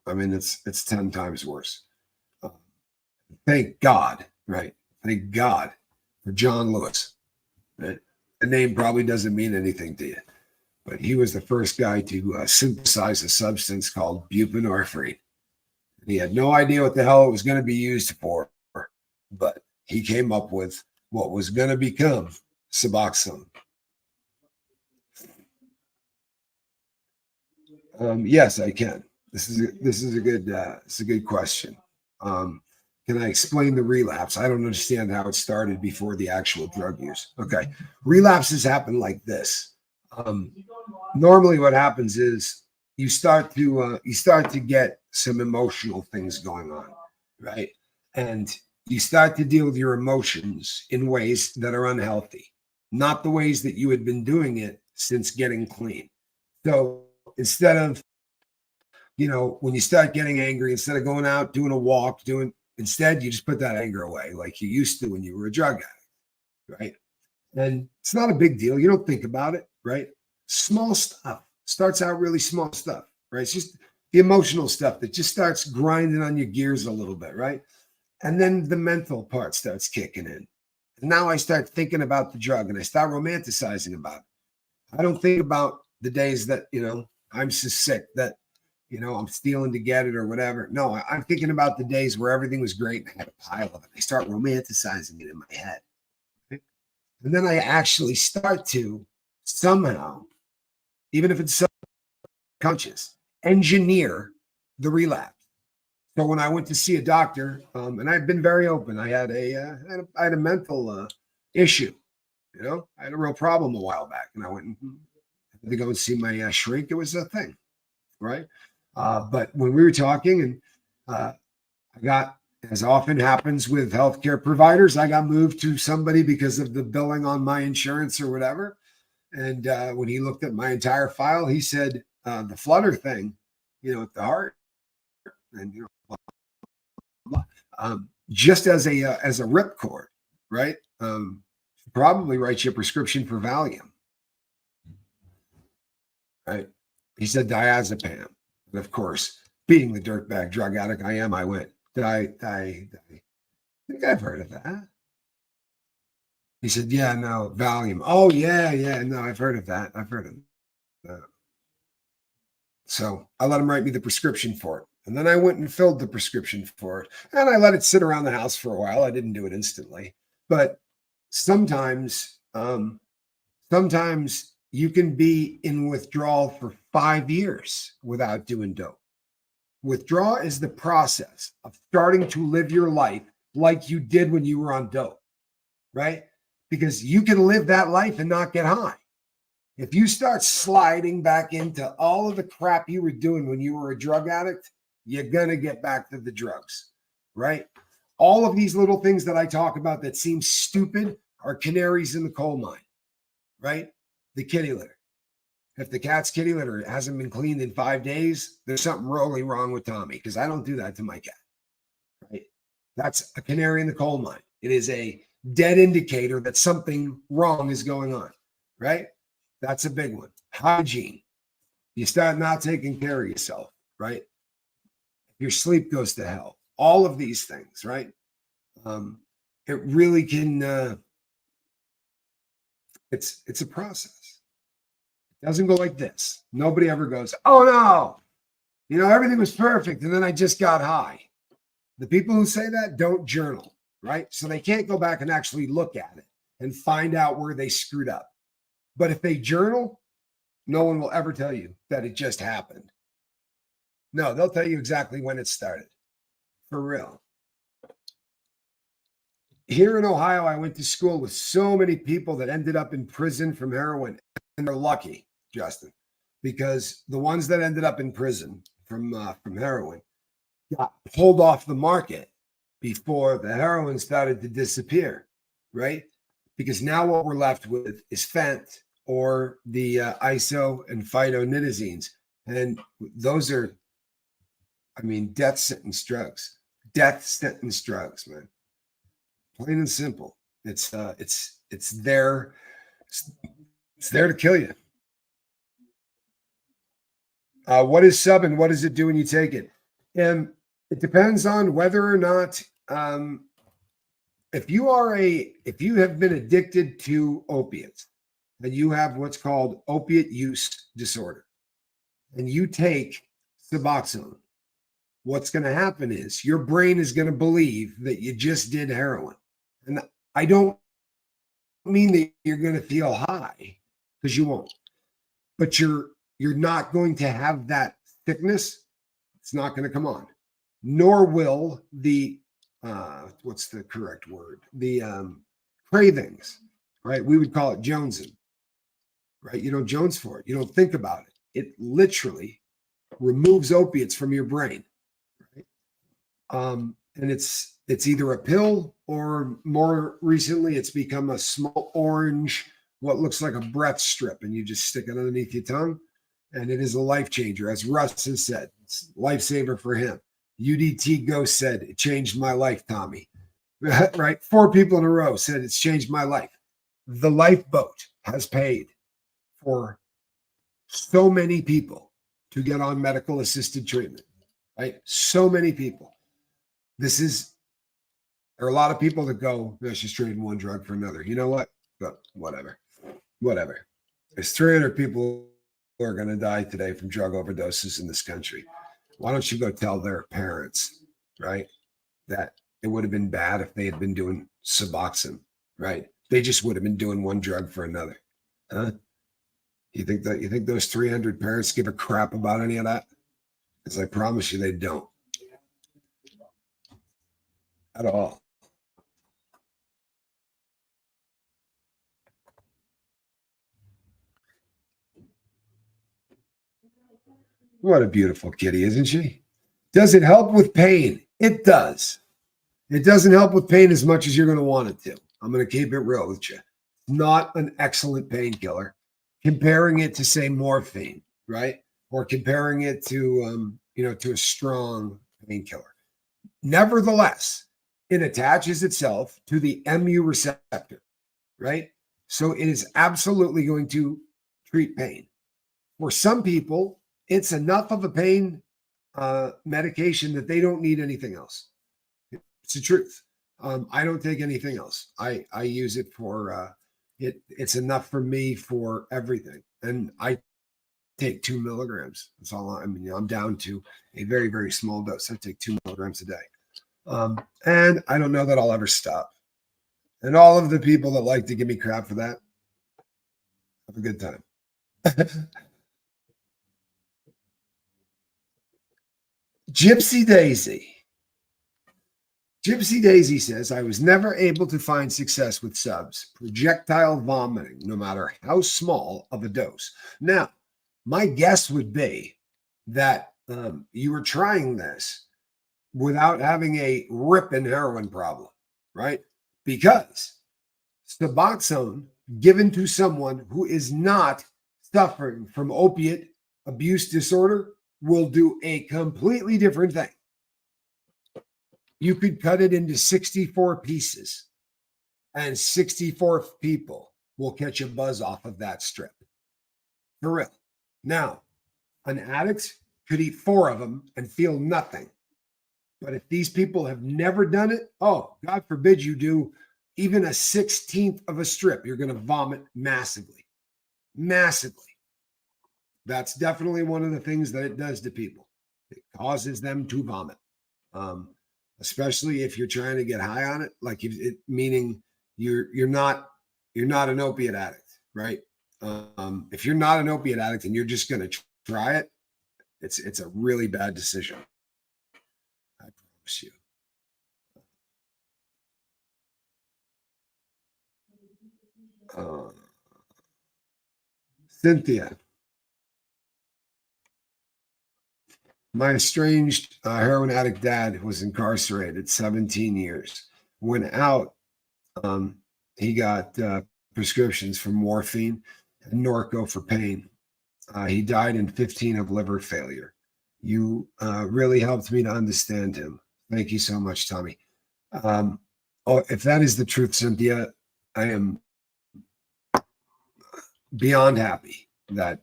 I mean, it's 10 times worse. Thank God, right? Thank God for John Lewis. Right? The name probably doesn't mean anything to you, but he was the first guy to synthesize a substance called buprenorphine. And he had no idea what the hell it was going to be used for, but he came up with what was going to become Suboxone. Yes, I can. This is a good question. Can I explain the relapse? I don't understand how it started before the actual drug use. Okay, relapses happen like this. Normally, what happens is you start to get some emotional things going on, right? And you start to deal with your emotions in ways that are unhealthy, not the ways that you had been doing it since getting clean. So instead of, when you start getting angry, instead of going out, doing a walk, instead you just put that anger away like you used to when you were a drug addict, right? And it's not a big deal. You don't think about it, right? Small stuff starts out really small stuff, right? It's just the emotional stuff that just starts grinding on your gears a little bit, right? And then the mental part starts kicking in. And now I start thinking about the drug and I start romanticizing about it. I don't think about the days that, I'm so sick that, I'm stealing to get it or whatever. No, I'm thinking about the days where everything was great and I had a pile of it. I start romanticizing it in my head. Right? And then I actually start to somehow, even if it's subconscious, engineer the relapse. So when I went to see a doctor, and I've been very open, I had a mental issue. I had a real problem a while back, and I went and had to go and see my shrink. It was a thing, right? But when we were talking, and I got, as often happens with healthcare providers, I got moved to somebody because of the billing on my insurance or whatever. And when he looked at my entire file, he said the flutter thing, at the heart, and just as a ripcord, right? Probably write you a prescription for Valium, right? He said diazepam. And of course, being the dirtbag drug addict I am, I went, I think I've heard of that. He said, yeah, no, Valium. Oh, yeah, no, I've heard of that. So I let him write me the prescription for it. And then I went and filled the prescription for it. And I let it sit around the house for a while. I didn't do it instantly. But sometimes you can be in withdrawal for 5 years without doing dope. Withdrawal is the process of starting to live your life like you did when you were on dope, right? Because you can live that life and not get high. If you start sliding back into all of the crap you were doing when you were a drug addict, you're going to get back to the drugs, right? All of these little things that I talk about that seem stupid are canaries in the coal mine, right? The kitty litter. If the cat's kitty litter hasn't been cleaned in 5 days, there's something really wrong with Tommy, because I don't do that to my cat, right? That's a canary in the coal mine. It is a dead indicator that something wrong is going on, right? That's a big one. Hygiene. You start not taking care of yourself, right? Your sleep goes to hell. All of these things, right? It really can, it's a process. It doesn't go like this. Nobody ever goes, oh no, everything was perfect and then I just got high. The people who say that don't journal, right? So they can't go back and actually look at it. and find out where they screwed up. But if they journal, no one will ever tell you that it just happened. No, they'll tell you exactly when it started. For real. Here in Ohio, I went to school with so many people that ended up in prison from heroin. And they're lucky, Justin, because the ones that ended up in prison from heroin got pulled off the market before the heroin started to disappear, right? Because now what we're left with is fent or the iso and phytonitazines. And those are, I mean, death sentence drugs. Death sentence drugs, man. Plain and simple. It's there. It's there to kill you. What is sub and what does it do when you take it? And it depends on whether or not if you have been addicted to opiates and you have what's called opiate use disorder and you take Suboxone, what's going to happen is your brain is going to believe that you just did heroin. And I don't mean that you're going to feel high, because you won't. But you're not going to have that thickness. It's not going to come on. Nor will the what's the correct word? The cravings, right? We would call it jonesing, right? You don't jones for it. You don't think about it. It literally removes opiates from your brain, right? And it's either a pill or more recently it's become a small orange, what looks like a breath strip, and you just stick it underneath your tongue. And it is a life changer. As Russ has said, it's a lifesaver for him. UDT Ghost said, it changed my life, Tommy. Right? 4 people in a row said it's changed my life. The Lifeboat has paid for so many people to get on medical assisted treatment, right? So many people. There are a lot of people that go, let's just trade one drug for another. You know what? But whatever. There's 300 people who are going to die today from drug overdoses in this country. Why don't you go tell their parents, right, that it would have been bad if they had been doing Suboxone, right? They just would have been doing one drug for another. Huh? You think those 300 parents give a crap about any of that? Because I promise you they don't. At all. What a beautiful kitty, isn't she? Does it help with pain? It does. It doesn't help with pain as much as you're going to want it to. I'm going to keep it real with you. Not an excellent painkiller. Comparing it to, say, morphine, right? Or comparing it to, to a strong painkiller. Nevertheless, it attaches itself to the mu receptor, right? So it is absolutely going to treat pain. For some people, it's enough of a pain medication that they don't need anything else. It's the truth. I don't take anything else. I use it for it's enough for me for everything. And I take 2 milligrams. That's all. I'm down to a very, very small dose. I take 2 milligrams a day. And I don't know that I'll ever stop. And all of the people that like to give me crap for that, have a good time. Gypsy Daisy. Gypsy Daisy says, I was never able to find success with subs, projectile vomiting, no matter how small of a dose. Now, my guess would be that you were trying this without having a ripping heroin problem, right? Because Suboxone given to someone who is not suffering from opiate abuse disorder will do a completely different thing. You could cut it into 64 pieces, and 64 people will catch a buzz off of that strip. For real. Now, an addict could eat 4 of them and feel nothing. But if these people have never done it, oh, God forbid you do even a 16th of a strip, you're going to vomit massively. Massively. That's definitely one of the things that it does to people. It causes them to vomit. Especially if you're trying to get high on it, like meaning you're not you're not an opiate addict, right? If you're not an opiate addict and you're just going to try it, it's a really bad decision. I promise you. Cynthia, my estranged heroin addict dad was incarcerated 17 years. When out, he got prescriptions for morphine and Norco for pain. He died in 15 of liver failure. You really helped me to understand him. Thank you so much, Tommy. If that is the truth, Cynthia, I am beyond happy that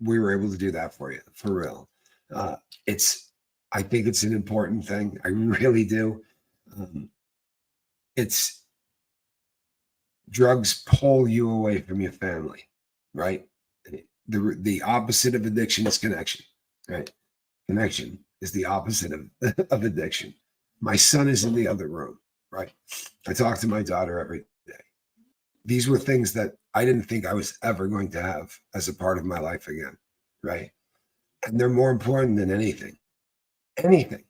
we were able to do that for you, for real. I think it's an important thing. I really do. It's drugs pull you away from your family, right? The opposite of addiction is connection, right? Connection is the opposite of addiction. My son is in the other room, right? I talk to my daughter every day. These were things that I didn't think I was ever going to have as a part of my life again, right? And they're more important than anything. Anything.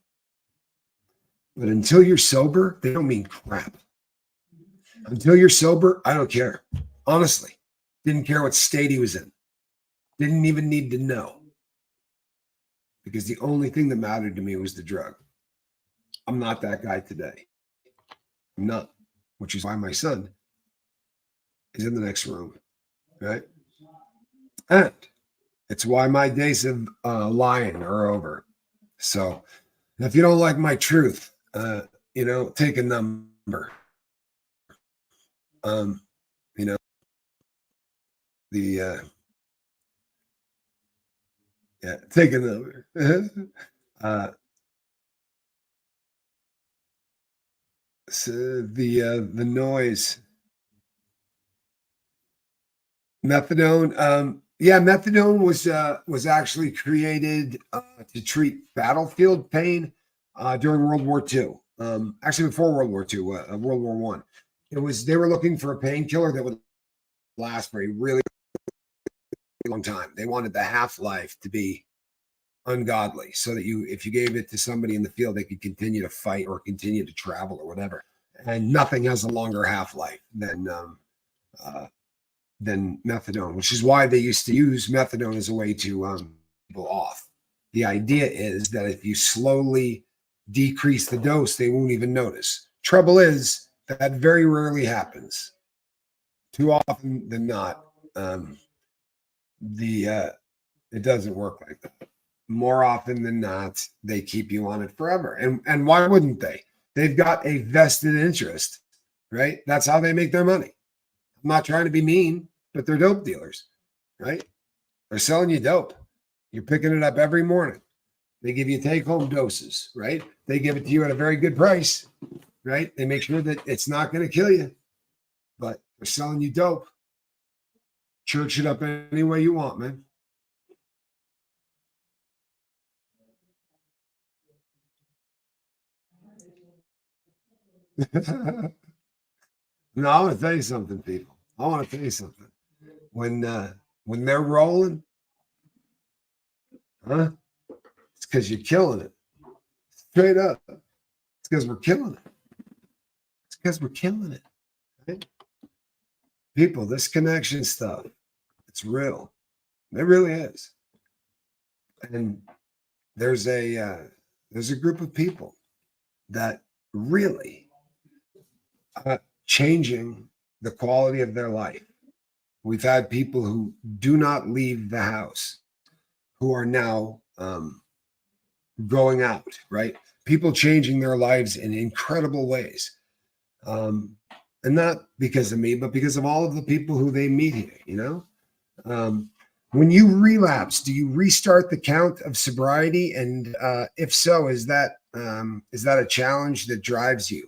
But until you're sober, they don't mean crap. Until you're sober, I don't care. Honestly, didn't care what state he was in. Didn't even need to know. Because the only thing that mattered to me was the drug. I'm not that guy today. I'm not, which is why my son is in the next room, right? And it's why my days of lying are over. So if you don't like my truth, take a number. Take a number. So the noise. Methadone. Methadone was actually created to treat battlefield pain during World War II. Actually, before World War II, World War One. They were looking for a painkiller that would last for a really long time. They wanted the half-life to be ungodly, so that if you gave it to somebody in the field, they could continue to fight or continue to travel or whatever. And nothing has a longer half-life than methadone, which is why they used to use methadone as a way to people off. The idea is that if you slowly decrease the dose, they won't even notice. Trouble is that very rarely happens. Too often than not, it doesn't work like that. More often than not, they keep you on it forever. And why wouldn't they? They've got a vested interest, right? That's how they make their money. I'm not trying to be mean, but they're dope dealers, right? They're selling you dope. You're picking it up every morning. They give you take-home doses, right? They give it to you at a very good price, right? They make sure that it's not going to kill you, but they're selling you dope. Church it up any way you want, man. No, I want to tell you something, people. I want to tell you something. When they're rolling, it's because you're killing it. Straight up. It's because we're killing it. It's because we're killing it. Right? People, this connection stuff, it's real. It really is. And there's a group of people that really changing the quality of their life. We've had people who do not leave the house who are now going out, right? People changing their lives in incredible ways. And not because of me, but because of all of the people who they meet here, when you relapse, do you restart the count of sobriety? And if so, is that a challenge that drives you?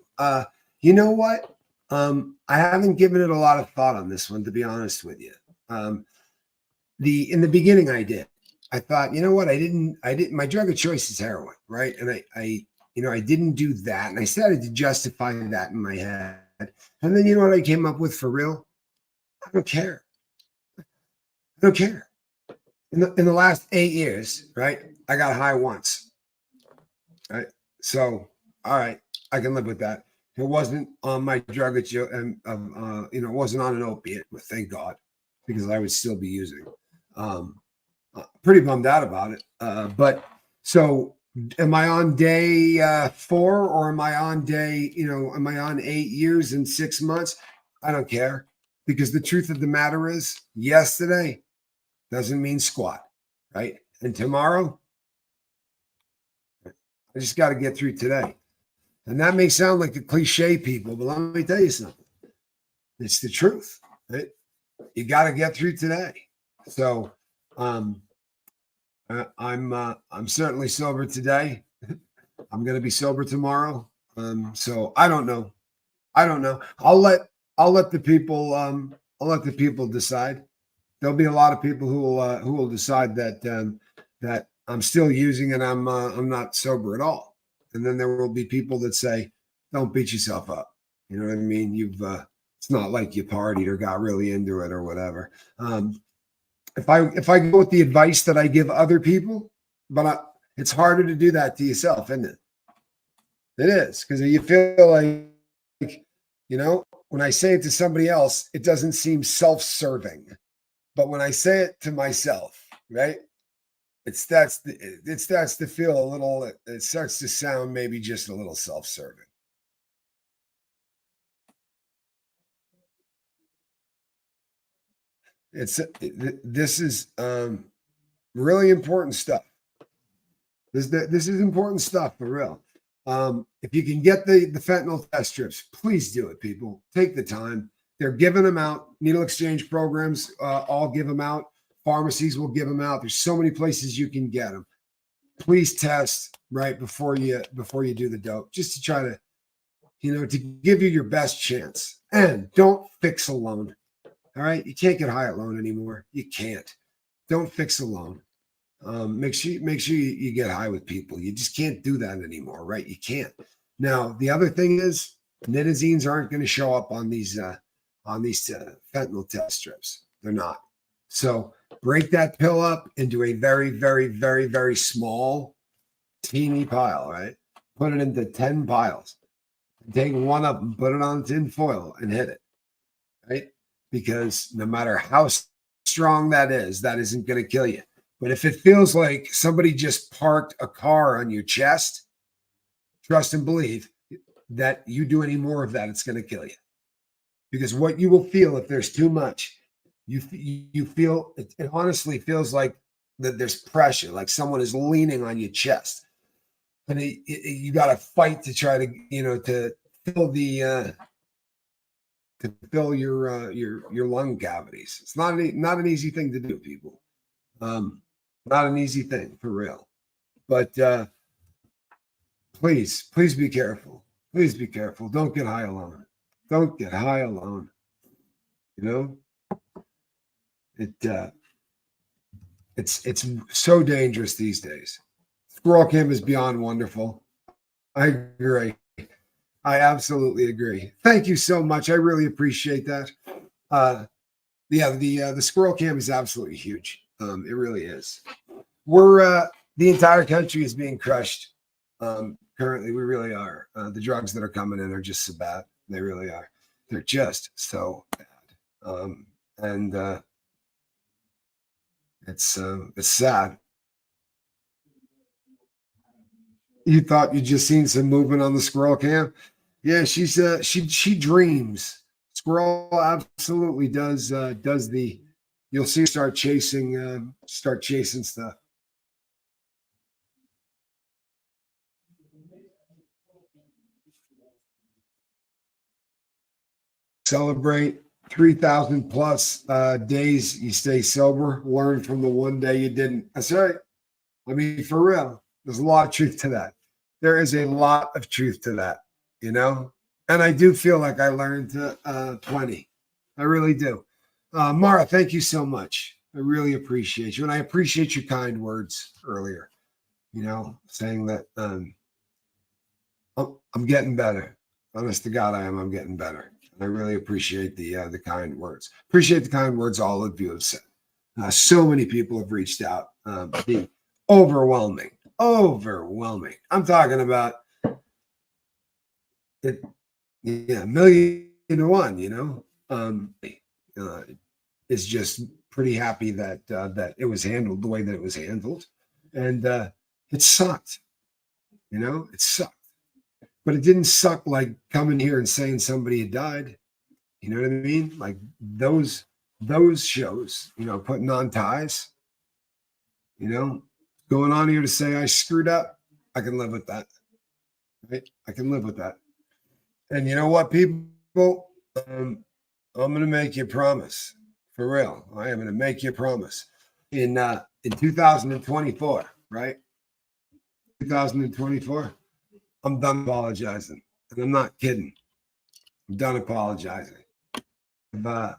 You know what? I haven't given it a lot of thought on this one, to be honest with you. In the beginning, I did. I thought, you know what? I didn't. My drug of choice is heroin, right? And I didn't do that, and I started to justify that in my head. And then you know what I came up with for real? I don't care. I don't care. In the last 8 years, right? I got high once, right? So, all right, I can live with that. It wasn't on my drug, and it wasn't on an opiate. But thank God, because I would still be using. Pretty bummed out about it. But so, am I on day 4, or am I on am I on 8 years and 6 months? I don't care, because the truth of the matter is, yesterday doesn't mean squat, right? And tomorrow, I just got to get through today. And that may sound like a cliche, people, but let me tell you something. It's the truth, right? You got to get through today. So, I'm certainly sober today. I'm going to be sober tomorrow. So I don't know. I'll let the people decide. There'll be a lot of people who will decide that I'm still using and I'm not sober at all. And then there will be people that say, don't beat yourself up. You know what I mean? It's not like you partied or got really into it or whatever. If I go with the advice that I give other people, it's harder to do that to yourself, isn't it? It is, because you feel like, when I say it to somebody else, it doesn't seem self-serving. But when I say it to myself, right, it starts to feel a little, it starts to sound maybe just a little self-serving. This is really important stuff. This is important stuff for real. If you can get the fentanyl test strips, please do it, people. Take the time. They're giving them out. Needle exchange programs all give them out. Pharmacies will give them out. There's so many places you can get them. Please test right before you do the dope, just to try to, to give you your best chance. And don't fix alone. All right, you can't get high alone anymore. You can't. Don't fix alone. Make sure you get high with people. You just can't do that anymore, right? You can't. Now, the other thing is, nitazines aren't going to show up on these fentanyl test strips. They're not. So break that pill up into a very, very, very, very small, teeny pile, right? Put it into 10 piles. Take one of them, put it on tin foil, and hit it, right? Because no matter how strong that isn't going to kill you. But if it feels like somebody just parked a car on your chest, trust and believe that you do any more of that, it's going to kill you. Because what you will feel if there's too much, you feel, it honestly feels like that there's pressure, like someone is leaning on your chest. And you got to fight to try to, to fill your lung cavities. It's not an easy thing to do, people. Not an easy thing, for real. But please be careful. Please be careful. Don't get high alone. Don't get high alone. It's so dangerous these days. Squirrel Camp is beyond wonderful. I agree. I absolutely agree. Thank you so much. I really appreciate that. The Squirrel Camp is absolutely huge. It really is. We're the entire country is being crushed. Currently, we really are. The drugs that are coming in are just so bad. They really are. They're just so bad. And it's sad. You thought you just seen some movement on the Squirrel Camp? Yeah, she dreams. Squirrel absolutely does the. You'll see her start chasing stuff. Celebrate 3,000 plus days you stay sober. Learn from the one day you didn't. That's right. I mean, for real, there's a lot of truth to that. There is a lot of truth to that, And I do feel like I learned plenty. I really do. Mara, thank you so much. I really appreciate you. And I appreciate your kind words earlier, saying that I'm getting better. Honest to God, I am. I'm getting better. I really appreciate the kind words. Appreciate the kind words all of you have said. So many people have reached out. The overwhelming. I'm talking about it. Yeah, 1,000,000 to 1. Is just pretty happy that that it was handled the way that it was handled, and it sucked. It sucked, but it didn't suck like coming here and saying somebody had died. You know what I mean? Like those shows, putting on ties, going on here to say I screwed up. I can live with that. Right? I can live with that. And you know what, people? I'm going to make you a promise. For real. I am going to make you a promise. In 2024, right? 2024, I'm done apologizing. And I'm not kidding. I'm done apologizing. I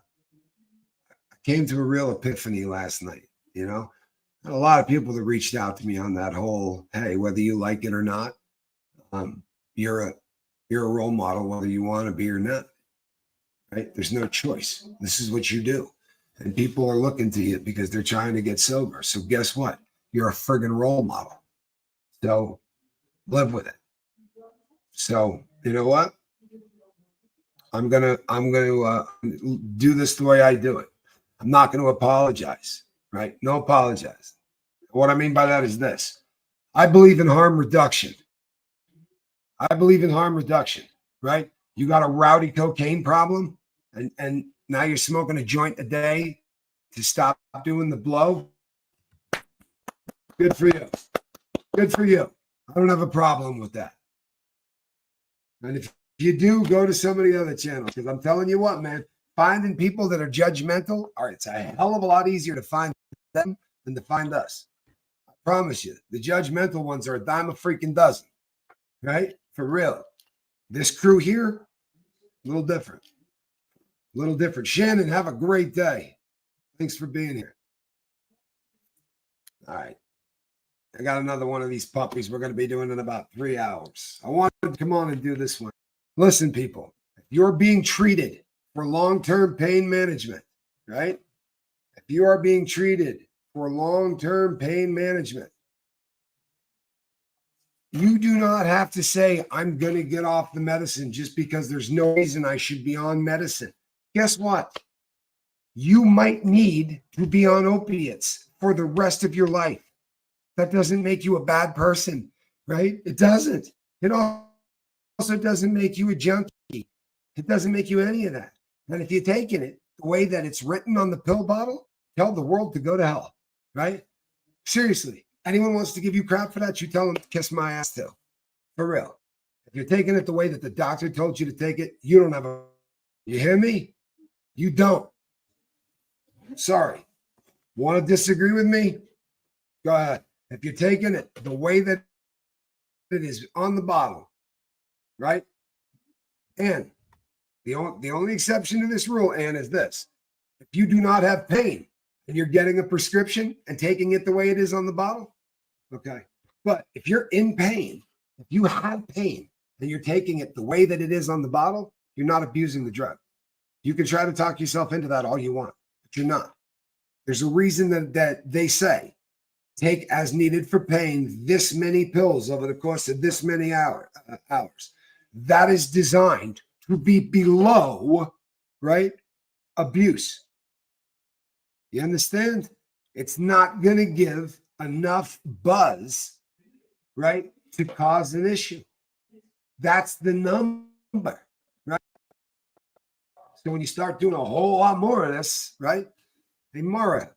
came to a real epiphany last night, A lot of people that reached out to me on that whole, hey, whether you like it or not, you're a role model, whether you want to be or not. Right? There's no choice. This is what you do. And people are looking to you because they're trying to get sober. So guess what? You're a friggin' role model. So live with it. So you know what? I'm gonna do this the way I do it. I'm not going to apologize. Right? No apologize. What I mean by that is this. I believe in harm reduction. Right? You got a rowdy cocaine problem, and now you're smoking a joint a day to stop doing the blow. Good for you. Good for you. I don't have a problem with that. And if you do, go to some of the other channels, because I'm telling you what, man, finding people that are judgmental, it's a hell of a lot easier to find them than to find us. I promise you, the judgmental ones are a dime a freaking dozen, right? For real. This crew here, a little different. Shannon, have a great day. Thanks for being here. All right. I got another one of these puppies we're going to be doing in about 3 hours. I wanted to come on and do this one. Listen, people, if you're being treated for long-term pain management, right? If you are being treated for long-term pain management, you do not have to say, I'm going to get off the medicine just because there's no reason I should be on medicine. Guess what? You might need to be on opiates for the rest of your life. That doesn't make you a bad person, right? It doesn't. It also doesn't make you a junkie. It doesn't make you any of that. And if you're taking it the way that it's written on the pill bottle, tell the world to go to hell, right? Seriously. Anyone wants to give you crap for that, you tell them to kiss my ass too. For real. If you're taking it the way that the doctor told you to take it, you don't have a... You hear me? You don't. Sorry. Want to disagree with me? Go ahead. If you're taking it the way that it is on the bottle, right? And the only exception to this rule, Ann, is this. If you do not have pain and you're getting a prescription and taking it the way it is on the bottle, okay. But if you're in pain, if you have pain and you're taking it the way that it is on the bottle, you're not abusing the drug. You can try to talk yourself into that all you want, but you're not. There's a reason that they say, take as needed for pain this many pills over the course of this many hours. That is designed to be below, right, abuse. You understand? It's not going to give enough buzz, right, to cause an issue. That's the number, right? So when you start doing a whole lot more of this, right, hey, Mara,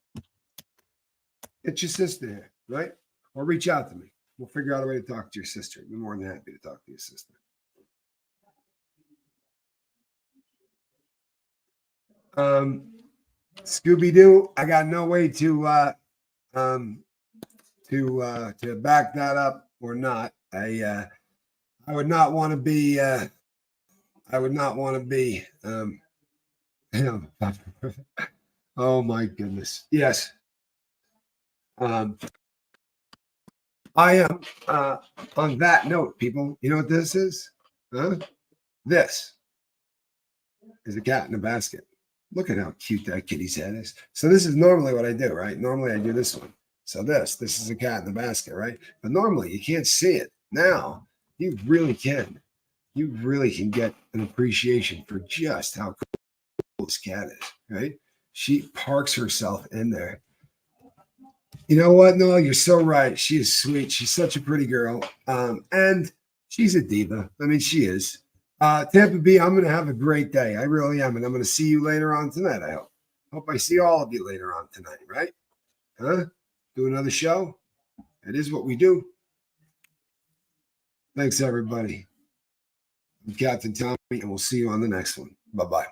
get your sister here, right? Or reach out to me. We'll figure out a way to talk to your sister. I'd be more than happy to talk to your sister. Scooby-Doo, I got no way to back that up or not. I would not want to be oh my goodness. Yes. I am on that note, people. You know what this is? Huh? This is a cat in a basket. Look at how cute that kitty's head is. So this is normally what I do, right? Normally I do this one. So this is a cat in the basket, right? But normally you can't see it. Now you really can. You really can get an appreciation for just how cool this cat is, right? She parks herself in there. You know what, Noel? You're so right. She is sweet. She's such a pretty girl. And she's a diva. I mean, she is. Tampa B, I'm going to have a great day. I really am. And I'm going to see you later on tonight, I hope. Hope I see all of you later on tonight, right? Huh? Do another show? It is what we do. Thanks, everybody. I'm Captain Tommy, and we'll see you on the next one. Bye-bye.